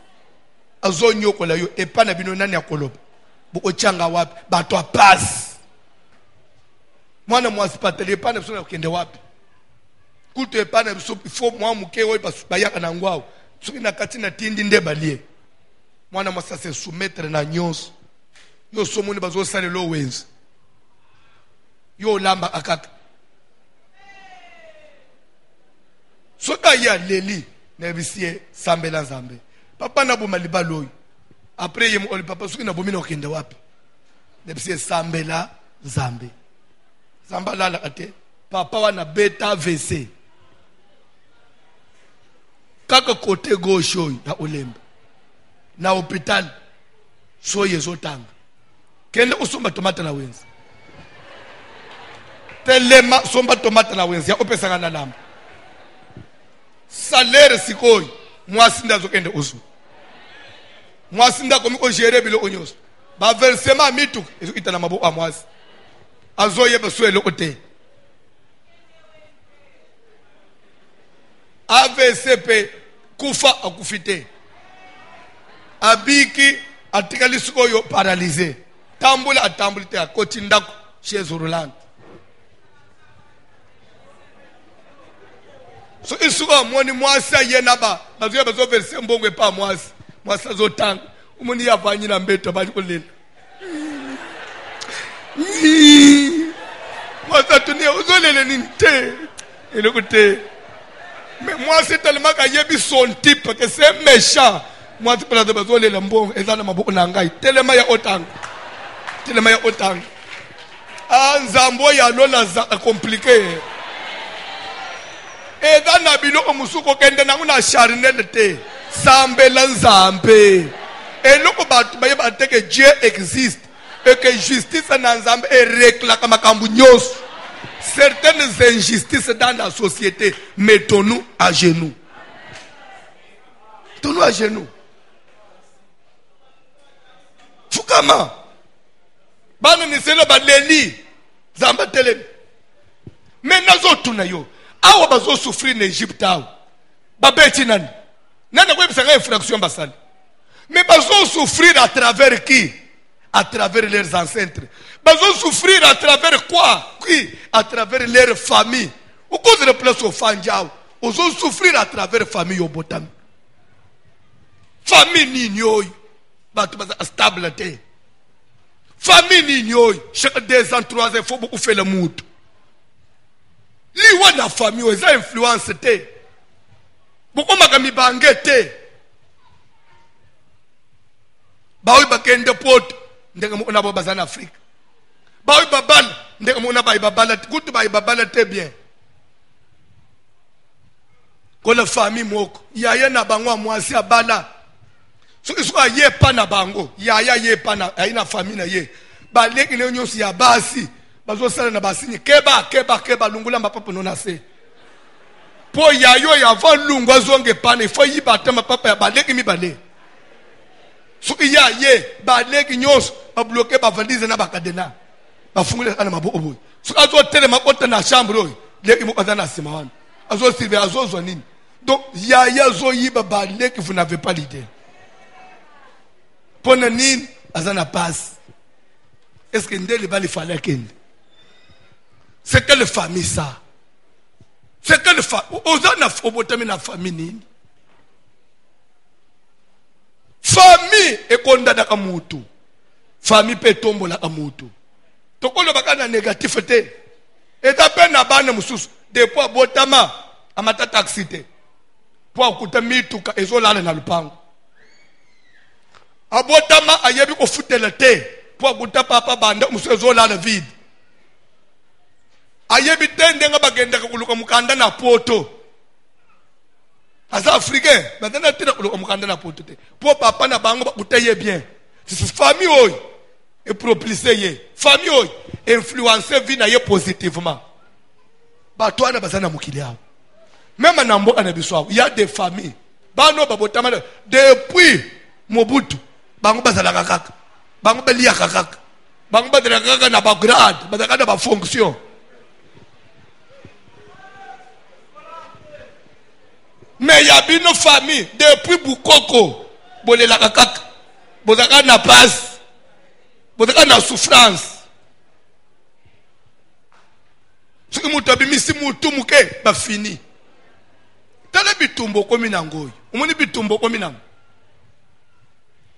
azonyoko la yo et pas na bino nani akoloba boko changa wapi bato a pass mwana mwasi patele pas na biso na okende wapi kuto et pas na biso il faut moi muke oyi bayaka na ngwao soki na kati na tindi nde balie mwana mwasa se soumettre na nyonso yo somoni bazo sale lo wenzi yo lamba akaka soka ya leli na bisie sambela nzambe papa na boma libalo après yemo oli papa soki na bomi na okende wapi na bisie sambela nzambe zambala la ate papa wana beta VC kaka côté gauche ya olemba na hôpital soye zotanga kende usomba tomate na wenzi telema somba tomate na wenzi ya opesanga na lamba salaire sikoyi mwasi ndazo kende usu mwasi ndako miko gérer bilo onyoso ba versement mitu ezo itana mabo a mwasi azoye beswele ote AVCP kufa akufite abiki atikali sikoyo paralysé tambula atambulite akoti ndako chez Roland so isuka moni mwasi yena ba bazo bazo verse mbongwe pa mwasi mwasi azotanga umuni yavanyi na mbeto bali kulela mwasi tunia uzolele ninte elokute mais moi c'est tellement qu'il y a son type que c'est méchant moi tu peux la besoin les lambons et ça ne m'a beaucoup n'angai tellement il y a autant ah nzambo ya lola compliqué et dans la bilo omusuko kende na una charnel te sambela nzambe et loko batu ba yeba te que Dieu existe et que justice na nzambe et réclame makambu nyos. Certaines injustices dans la société, mettons-nous à genoux. Mettons-nous à genoux. Fukama. Bana ni selo ba leli. Zamba tele. Mais nazo tunayo. Awa bazo souffrir en Égypte awa. Ba beti nani. Nana kwa bisanga infraction basali. Mais bazo souffrir à travers qui? À travers leurs ancêtres. Ils vont souffrir à travers quoi? Qui? À travers leur famille. Au cause de la place au Fanjao. Ils vont souffrir à travers la famille au Botam. famille nini oyo bato baza stable te. Famille nini oyo chaque 2 ans 3 ans il faut beaucoup faire le mood. Liwa na famille oyo eza influence te. Boko makami bange te. Baoyi bakende poto ndenge mona bo bazana Afrique. Baoyi babala ndenge mona bayi babala kutu bayi babala te bien. Ko la famille moko yaya na bango mwasi abala. So iso aye pa na bango yaya ye pa na ayina famille na ye. Baleki ne nyosi ya basi bazo sala na basini keba lungula mapapa nona se. Po yayo ya va lungwa zonge pana ifo yibata mapapa ya baleki mi bale. So iya ye baleki nyos ba bloquer ba valise na bakadena. Ba fungule ana maboko boy. So azo tele makota na chambre oy. Leki mo bazana sima wana. Azo sirve azo zo nini. Donc yaya zo yiba baleki vous n'avez pas l'idée. Pona nini azana passe. Est-ce que ndeli bali fallait kende? C'est quelle famille ça? C'est quelle famille? Ozana obotami na famille nini? Famille ekondana ka mutu. Famille pe tombola ka mutu. Tokolo bakana négatif te. Eta pe na bana mususu depuis abotama amata taxi te. Po akuta mituka ezolala na lupango. Abotama ayebi ko futela te. Po akuta papa banda mususu ezolala vide. Ayebi tende nga bagenda kuluka mukanda na poto. Asa africain, batana tena kuluka mukanda na poto te. Po papa na bango bakutaye bien. C'est famille oy et propulser ye. Famille oy influencer vie na ye positivement. Ba toi na bazana mukili yao. Même na mboka na biso, il y a des familles. Bano babotama depuis Mobutu, bango bazala kaka. Bango belia kaka. Bango badela kaka na ba grade, badaka na ba fonction. Mais il y a bien nos familles depuis Bukoko, bolela kaka. Bozaka na passe. Bozaka na souffrance. Ce que mutu abimisi mutu muke ba fini. Tala bitumbo komi nangoy. Umoni bitumbo komi nango.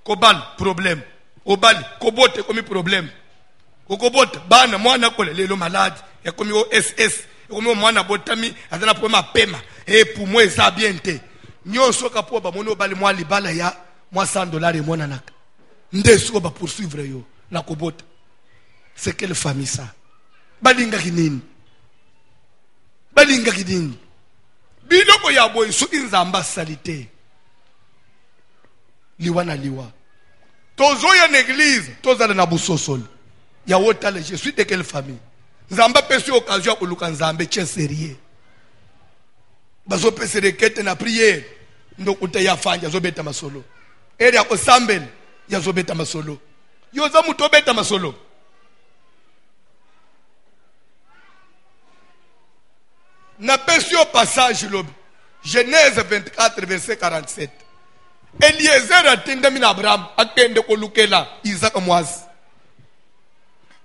Kobal problème. Obali kobote komi problème. Kokobote bana mwana kole lelo malade ya komi OSS. Komi mwana botami azana problème pema. Et pour moi ça bien te. Nyonso kapo ba mono bali mwa libala ya mwa $100 mwana naka. Ndesu ba poursuivre yo na kobote. C'est quelle famille ça? Balinga kinini? Balinga kinini? Biloko ya boy su inzamba salite. Liwa na liwa. Tozo ya l'église, tozala na busosol. Ya wotale, je suis de quelle famille? Nzamba pesi occasion kuluka nzambe tche sérieux. Bazo pesi requête na prière. Ndokuta ya fanja zo beta masolo. Eri ya osambel ya zo beta masolo. Yoza muto beta masolo. Na pesi au passage lobi. Genèse 24 verset 47. Eliezer atenda mina Abraham akende kolukela Isaac mwazi.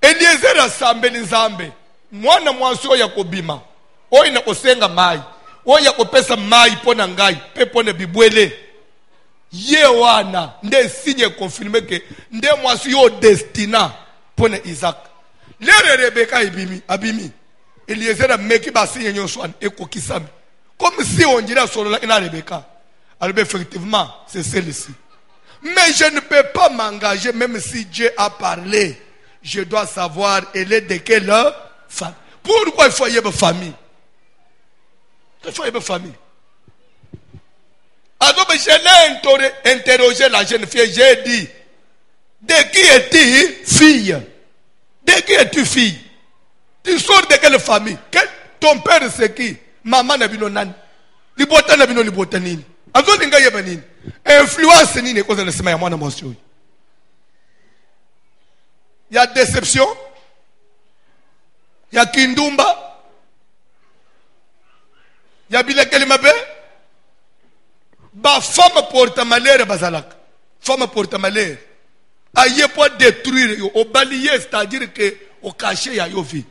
Eliezer asambeli nzambe mwana mwasi oya kobima oya na kosenga mai oya kopesa mai pona ngai pe pona bibwele ye wana nde signe confirme ke nde mwasi yo destina pona Isaac. Lere Rebecca abimi Eliezer ameki ba signe nyonso ekokisami comme si on dirait solo la Rebecca. Alors effectivement, c'est celle-ci. Mais je ne peux pas m'engager même si Dieu a parlé. Je dois savoir elle est de quelle famille. Pourquoi il faut y avoir famille? Il faut y avoir famille. Alors je l'ai interrogé la jeune fille. J'ai dit, de qui es-tu fille? De qui es-tu fille? Tu sors de quelle famille? Ton père c'est qui? Maman n'a bino nani? Libota n'a bino libota nini? Azolinga yeba nini? Influence nini koza na sema ya mwana mwasi oyo? Ya déception? Ya kindumba? Ya bilekeli mabe? Ba femme porte malheur bazalaka. Femme porte malheur. Aye pour détruire yo, au balayer, c'est-à-dire que au cacher ya yo vie.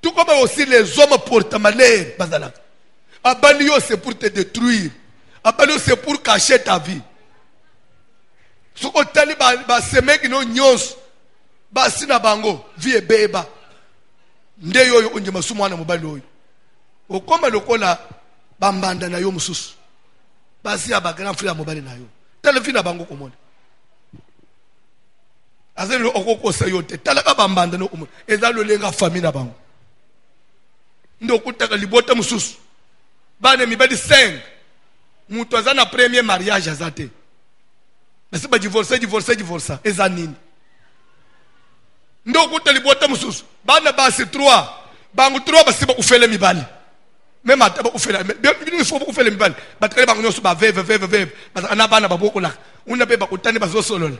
Tout comme aussi les hommes portent malheur bazalaka. Abalio c'est pour te détruire. Abalio c'est pour cacher ta vie. Soko tali ba semeki no nyos. Ba sina bango vie beba. Nde yoyo onje masumwana mobali oyo. Okoma lokola bambanda na yo mususu. Basi aba grand frère mobali na yo. Telefina bango komona. Azelo okoko sayote. Talaka bambanda no komona. Ezalo lenga famille na bango. Ndo kutaka libota mususu. Bane mibadi 5. Mutu azana premier mariage azate. Basi ba divorce. Ezanini. Ndo kutaka libota mususu. Bana basi 3. Bangu 3 basi ba ufele mibali. Même à il faut beaucoup faire les balles. Battre bango nyoso ba veve. Ana bana ba boko la. Una pe ba kutani ba zo solo.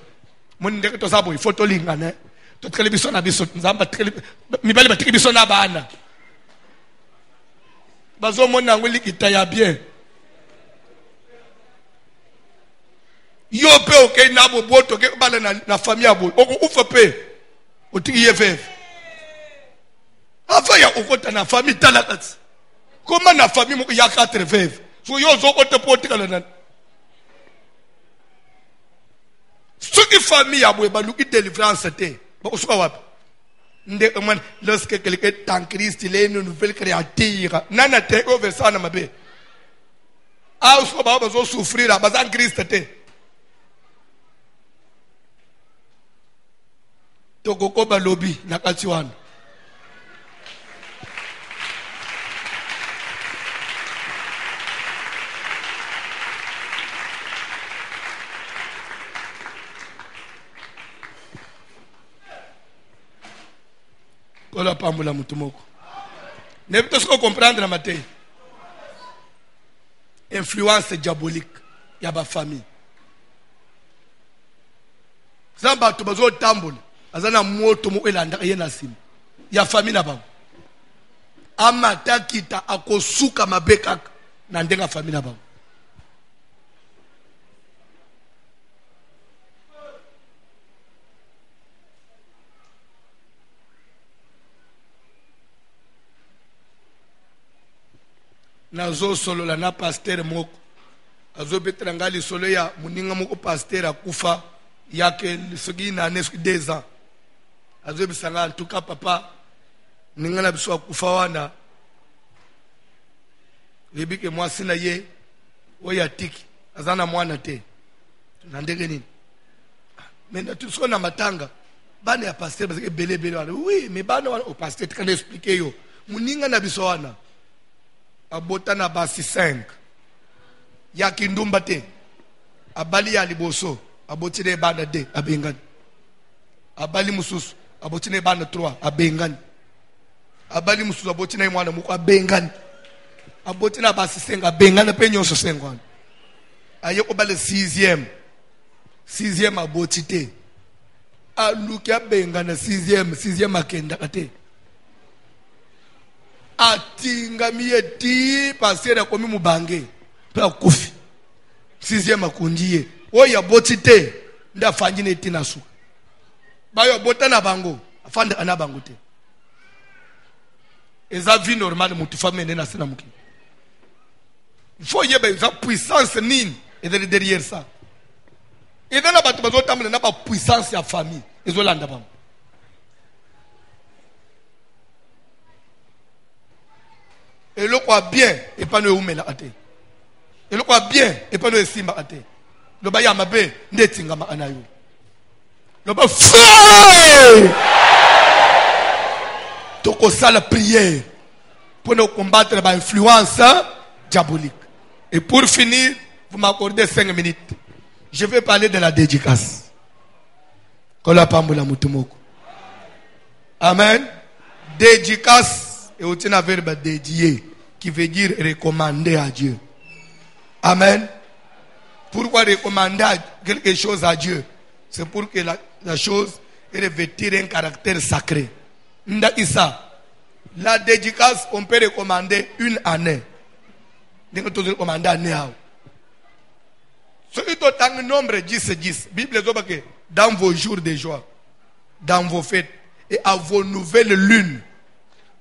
Mon ndeke to sabo photo linga ne. To tkele biso na biso nzamba tkele mibali ba tkele biso na bana. Bazo mona ngoli kitaya bien. Yo pe okay na bo boto ke bala na famille abo. Oko ufa pe. Otiki yeve. Afa ya okota na famille talakati. Comment la famille il y a 4 veuves. So yo zo ote potika la. Ce qui famille a boeba luki délivrance te. Ba usuka wapi? Nde man lorsque quelqu'un en Christ il est une nouvelle créature. Nana te over sana mabe. Ah usuka ba zo souffrir ba en Christ te. Tokoko ba lobby na katiwana. Kola pambula mutumoko. Ne peut pas comprendre la matière. Influence diabolique ya ba famille. Zamba to bazo tambula. Azana moto mo elanda yena sim. Ya famille na bango. Amata kita akosuka mabeka na ndenga famille na bango. Nazo solo la na pasteur moko azo betrangali solo ya muninga moko pasteur akufa yake sogi na nesu 2 ans azo bisanga en tout cas papa ninga na biso akufa wana libike mwasi na ye oya tiki azana mwana te na ndenge nini mais tu so na matanga bana ya pasteur parce que belé wana oui mais bana wana au pasteur tikana expliquer yo muninga na biso wana abota na basi 5 ya kindumba te abali ya liboso abotine bana de abengani abali mususu abotine bana 3 abengani abali mususu abotine mwana muko abengani abotina basi 5 abengani pe nyonso 5 aye ko bale 6e abotite aluki abengana 6e akenda kate atinga mieti pasera komi mubange pa kufi 6e akundiye oya botite nda fanjine tina su bayo botana bango afande ana bango te eza vie normale mutu famene na sina muki il faut yeba eza puissance nini et derrière ça et dans la batu bazo tamle na ba puissance ya famille ezolanda bango. Et le quoi bien et pas nous umela ate. Et le quoi bien et pas nous esimba ate. Le baya mabe ndetinga ma anayo. Le ba feu. Toko sala prière pour nous combattre la influence diabolique. Et pour finir, vous m'accordez 5 minutes. Je vais parler de la dédicace. Kola pambula mutumoko. Amen. Dédicace et aussi un verbe dédié qui veut dire recommander à Dieu. Amen. Pourquoi recommander quelque chose à Dieu? C'est pour que la chose revêtir un caractère sacré. Nda isa. La dédicace, on peut recommander 1 année. On peut recommander année. Ce qui est un nombre 10. Bible dit dans vos jours de joie, dans vos fêtes et à vos nouvelles lunes,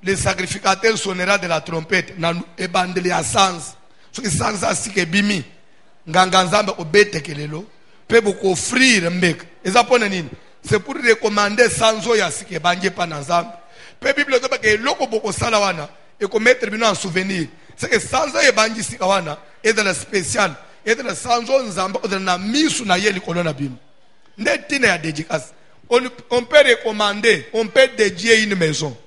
le sacrificateur sonnera de la trompette et bandeli à sens. Ce qui sans ça si que bimi nganganzamba obete kelelo Peut beaucoup offrir mbeka. C'est pour recommander sans oya si que banje pa nazam. Peut Bible doba que loko boko salawana et qu'on mettre en souvenir. C'est que sans oya banje si kawana est dans le spécial. Et dans le sans oya nzamba dans la mise na yeli kolona bim. N'est ya dédicace. On peut recommander, on peut dédier une maison.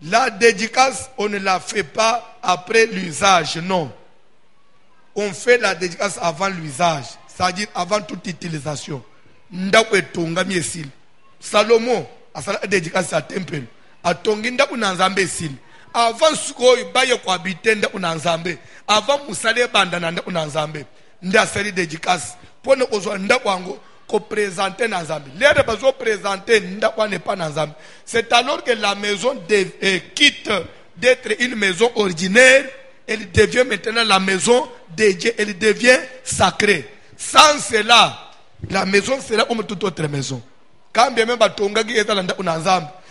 La dédicace, on ne la fait pas après l'usage, non. On fait la dédicace avant l'usage, c'est-à-dire avant toute utilisation. Ndako etonga miesil. Salomon a la dédicace à temple. A tongi ndako nanzambe esil. Avant suko baye ko habiter ndako nanzambe. Avant musale banda ndako nanzambe. Nda sali dédicace. Pone ozwa ndako ango ko présenter nanzambe. L'air bazo présenter ndako n'est pas nanzambe. C'est alors que la maison quitte d'être une maison ordinaire, elle devient maintenant la maison de Dieu, elle devient sacrée. Sans cela, la maison sera comme toute autre maison. Quand bien même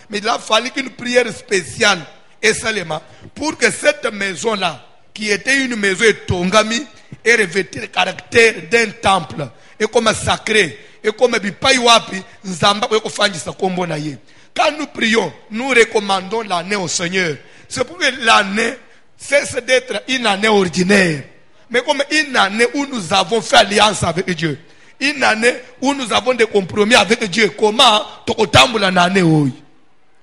mais il a fallu qu'une prière spéciale et seulement pour que cette maison-là, qui était une maison tongami, ait revêtu le caractère d'un temple et comme sacré et comme bipaiwapi nzamba ko fandisa kombo na ye. Quand nous prions, nous recommandons l'année au Seigneur. C'est pour que l'année cesse d'être une année ordinaire, mais comme une année où nous avons fait alliance avec Dieu. Une année où nous avons des compromis avec Dieu. Comment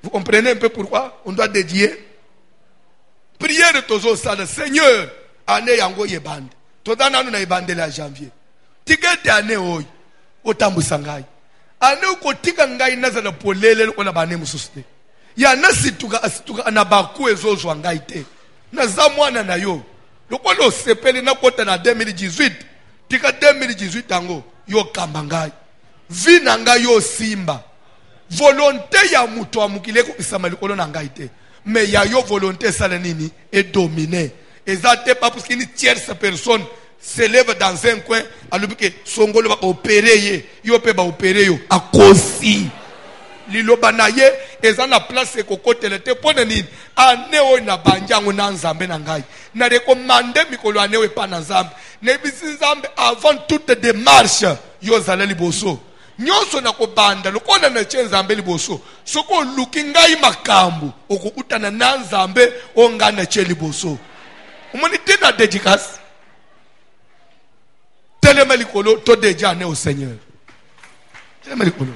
vous comprenez un peu pourquoi on doit dédier? Prière de tozo sala. Seigneur, année yango yebande. Toda nanu na yebande la janvier. Tikete année oy. Otambu sangai. Année uko tika ngai nazala polele ona bane mususte. Ya nasituka asituka anabaku ezozo ngai te. Na zamwana na yo. Lokolo sepeli na kota na 2018. Tika 2018 ango. Yo kambangai. Vina ngai yo simba. Volonté ya mutu wa mukileko isamali kolo na ngai te. Mais ya yo volonté salanini est dominée. Et ça n'est pas parce qu'une tierce personne se lève dans un coin. Alors que Songolo va opérer. Yo pe ba opérer yo. A kosi. Liloba na ye. Et ça na place ko kote le te pone nini. Ane o na banjangu na nzambe na ngai. Na recommande mikolo ane o pa na nzambe. Ne bisi nzambe avant toute démarche. Yo zala liboso. Nyonso na ko banda. Lokona na che nzambe liboso. Soko luki ngai makambu. Oko utana na nzambe o nga na che liboso. Umoni tena dédicace. Telema likolo to deja ane au Seigneur. Telema likolo.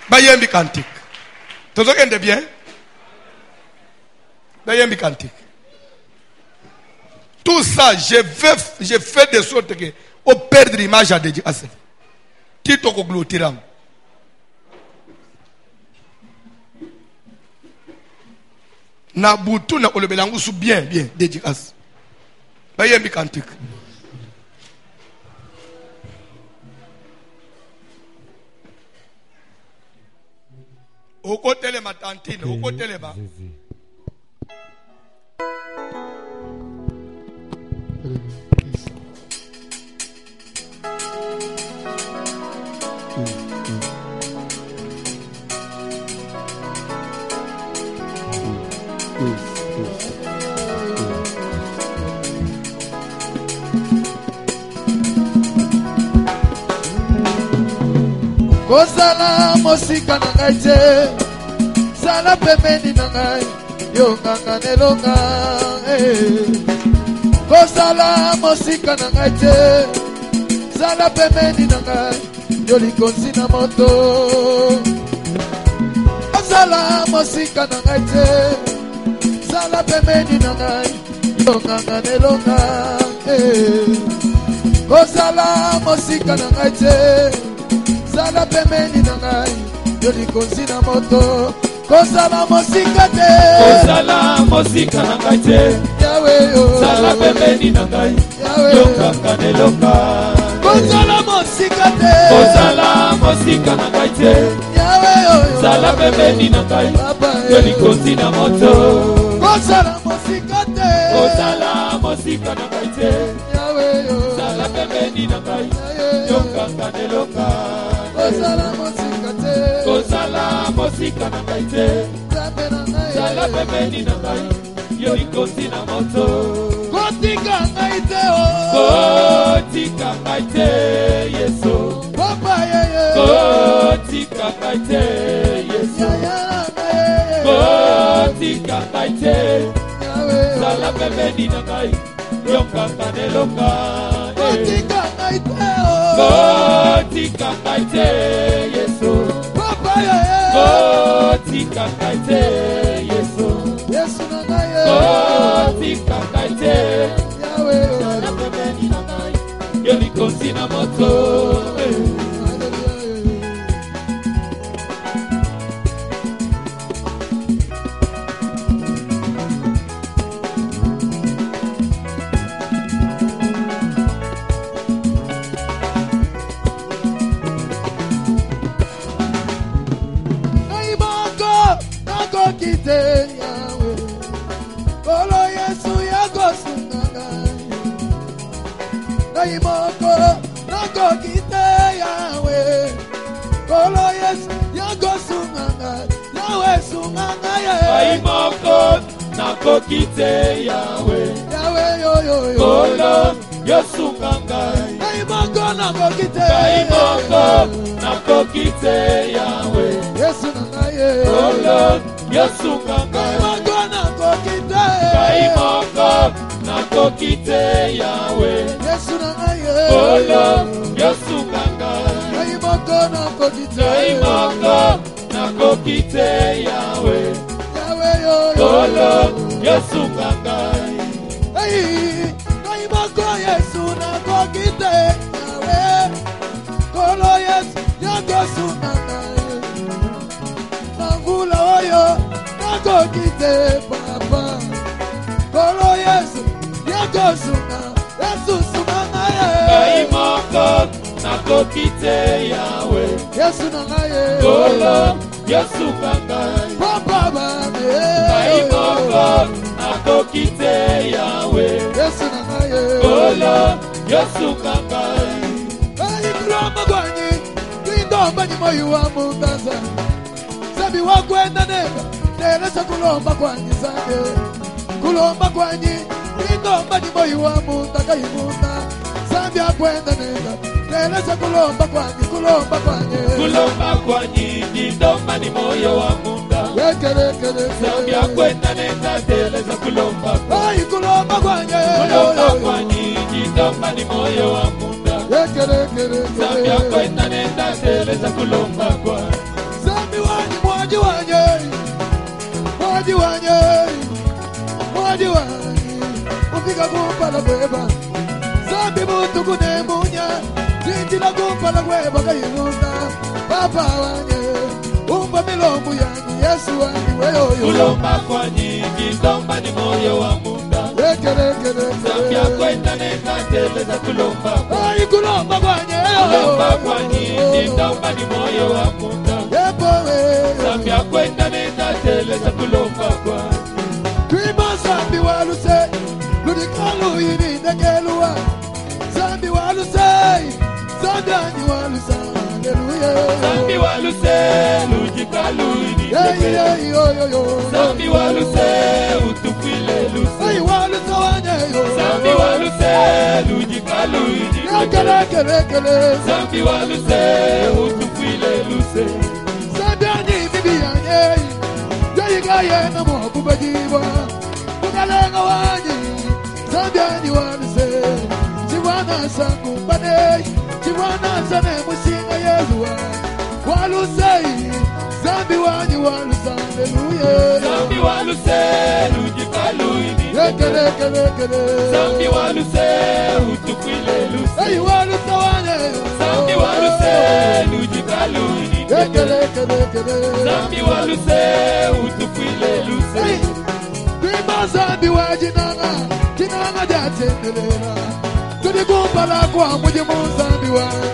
Bayembi cantique. Tozo kende bien? Bayembi cantique. Tout ça, j'ai fait de sorte que au perdre l'image à dédicace. Tito ko glotiram. Na butu na olobelangu su bien dédicace. Bayembi cantique. Au côté de ma tantine, au côté de bas. Kozala mosika na ngai te, zala pembeni na ngai, yo nganga nelonga. Kozala mosika na ngai te, zala pembeni na ngai, yo likonzi na moto. Kozala mosika na ngai te, zala pembeni na ngai, yo nganga nelonga. Kozala mosika na ngai te, zala pembeni na ngai, yo likonzi na moto. Kozala mosika te, kozala mosika na ngai te, Yahweh yo, zala pembeni na ngai, yo nganga nelonga. Kozala mosika te, kozala mosika na ngai te, Yahweh yo, zala pembeni na ngai, yo likonzi na moto. Kozala mosika te, kozala mosika na ngai te, Yahweh yo, zala pembeni na ngai, yo nganga nelonga. Kozala mosika te, kozala mosika na ngai te, Zambe na ngai, zala pembeni na ngai, yo likonzi na moto. Botika ngaite o. Botika ngaite Yesu. Papa ye. Botika ngaite Yesu. Botika ngaite. Sala pembeni na ngai. Yoka kaneloka. Botika ngaite o. Botika ngaite Yesu. Papa ye. Botika ngaite Yesu. Yesu na ngaye. Botika ngaite. Yahweh. Sala pembeni na ngai. Yonikonzi na moto. Kokite Yahweh, Yahweh yo yo yo. Kolo Yosunganga. Kaimoko na kokite. Kaimoko na kokite Yahweh. Yesu na ngaye. Kolo Yosunganga. Kaimoko na kokite. Kaimoko na kokite Yahweh. Yesu na ngaye. Kolo Yosunganga. Kaimoko na kokite. Kaimoko na kokite Yahweh. Yahweh yo yo. Kolo Yosunganga. Hey, kaimoko Yesu na kokite. Yahweh. Kolo Yesu yakosunganga. Nangula oyo na kokite papa. Kolo Yesu yakosunga. Yesu sunganga ye. Kaimoko na kokite Yahweh. Yesu na ngaye. Kolo Yosunganga. Papa bane. Kaimoko na kokite Yahweh. Yesu na ngaye. Kolo Yosunganga. Ai kulomba kwanyi. Kwingomba ni moyo wa mungaza. Sabi wakwenda nenda. Teresa kulomba kwanyi zake. Kulomba kwanyi. Kwingomba ni moyo wa mungaza imunda. Sabi wakwenda nenda. Teresa kulomba kwanyi. Kulomba kwanyi. Kulomba kwanyi. Ndomba ni moyo wa munda. Zambi akwenda nenda teleza kulomba kwanyi. Ai kulomba kwanyi. Kulomba kwanyi. Ndomba ni moyo wa munda. Zambi akwenda nenda teleza kulomba kwanyi. Zambi wanyi mwaji wanyi. Mwaji wanyi. Mwaji wanyi. Ufika kumpala kweba. Zambi mutu kunemunya. Zinjila kumpala kweba kayimunda. Papa wanyi. Umba milombu yanyi. Yesu wanyi weyoyo. Kulomba kwanyi. Ndomba ni moyo wa munda. Zambi akwenda nenda teleza kulomba kwanyi. Ai kulomba kwanyi. Kulomba kwanyi. Ndomba ni moyo wa munda. Zambi akwenda nenda teleza kulomba kwanyi. Twima zambi waluse. Ludikalu yini nekelua. Zambi waluse. Zambi anyi walusa. Hallelujah. Zambi waluse. Lujikalu ini Zambi waluse. Utufile luse. Ai walusa wanyeyo. Zambi waluse. Lujikalu ini Zambi waluse. Utufile luse. Zambi anyi bibi anyi. Jayigaye na mwakubajiwa. Kukalenga wanyi. Zambi anyi waluse. Chiwana sangu mbane. Chiwana sane musinga yezuwa. Walusei. Zambi wanyi walusa. Hallelujah. Zambi waluse. Lujikalu ini Zambi waluse. Utufile luse. Hey, walusa wanyeyo. Zambi waluse. Lujikalu ini Zambi waluse. Utufile luse. Hey, Kwima zambi wajinanga. Jinanga jatendelera. Tudikumpala kwa mujimu zambi wanyi.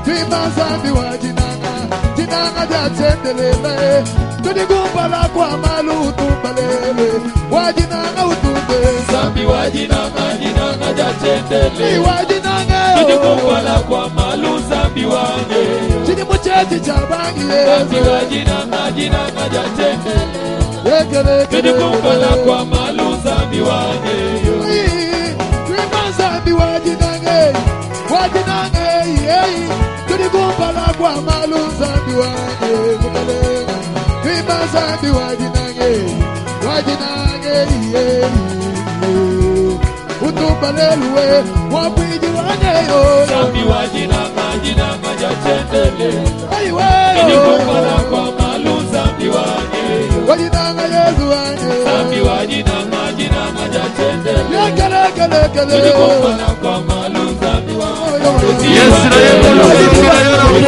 Kwima zambi wajinanga. Jinanga jatendelera. Tudikumpala kwa malu utumbalele. Wajinanga utumbe. Zambi wajinanga. Jinanga jatendele. Hey, wajinanga. Tudikumpala kwa malu zambi wanye. Chini mucheti chabangi. Zambi wajinanga. Jinanga jatendele. Tudikumpala kwa malu nzambi wangeyo Twimba nzambi wajinange Wajinange Tuli kumpala kwa malu nzambi wange Twimba nzambi wajinange Wajinange Utubalelwe Wapiji wangeyo Nzambi wajinanga jinanga jachendele Tuli kumpala kwa malu nzambi wangeyo Wajinanga Yesu wange Nzambi wajinanga jinanga jachendele Kele Tuli kumpala kwa malu nzambi wangeyo Yesu na Yesu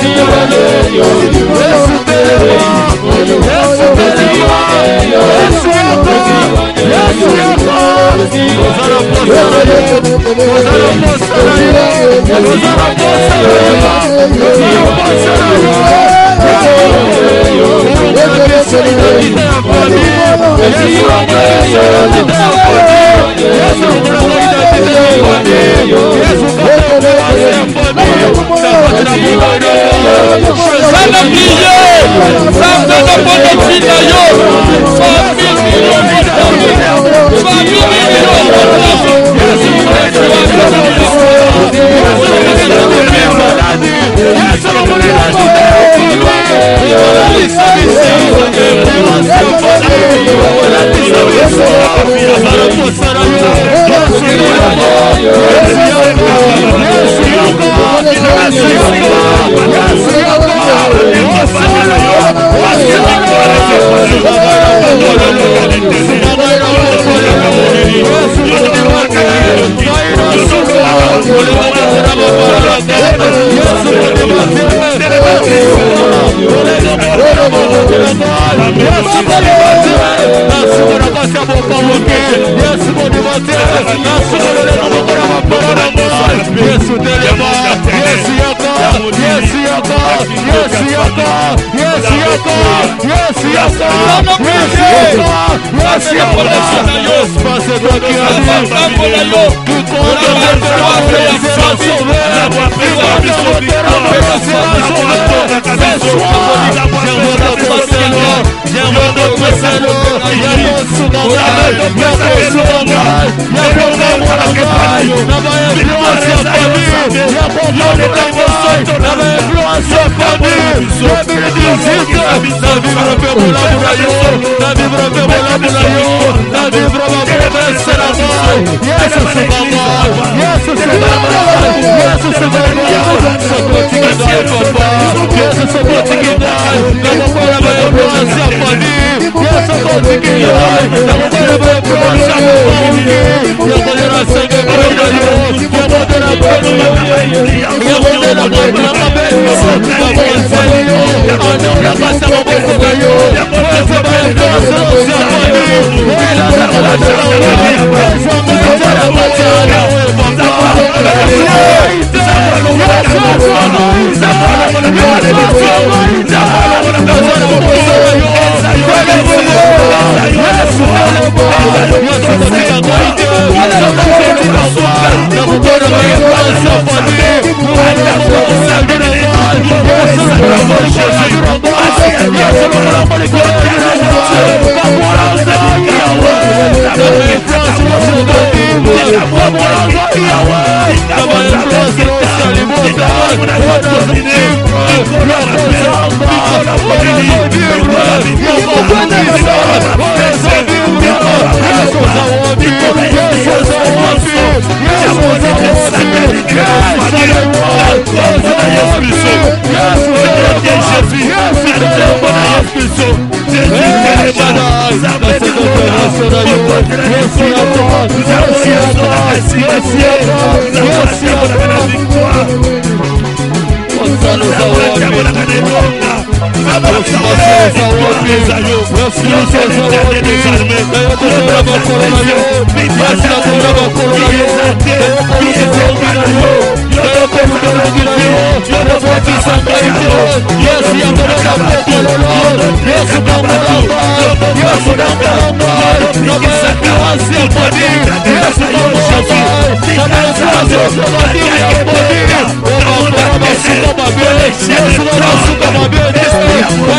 Yes, Yes,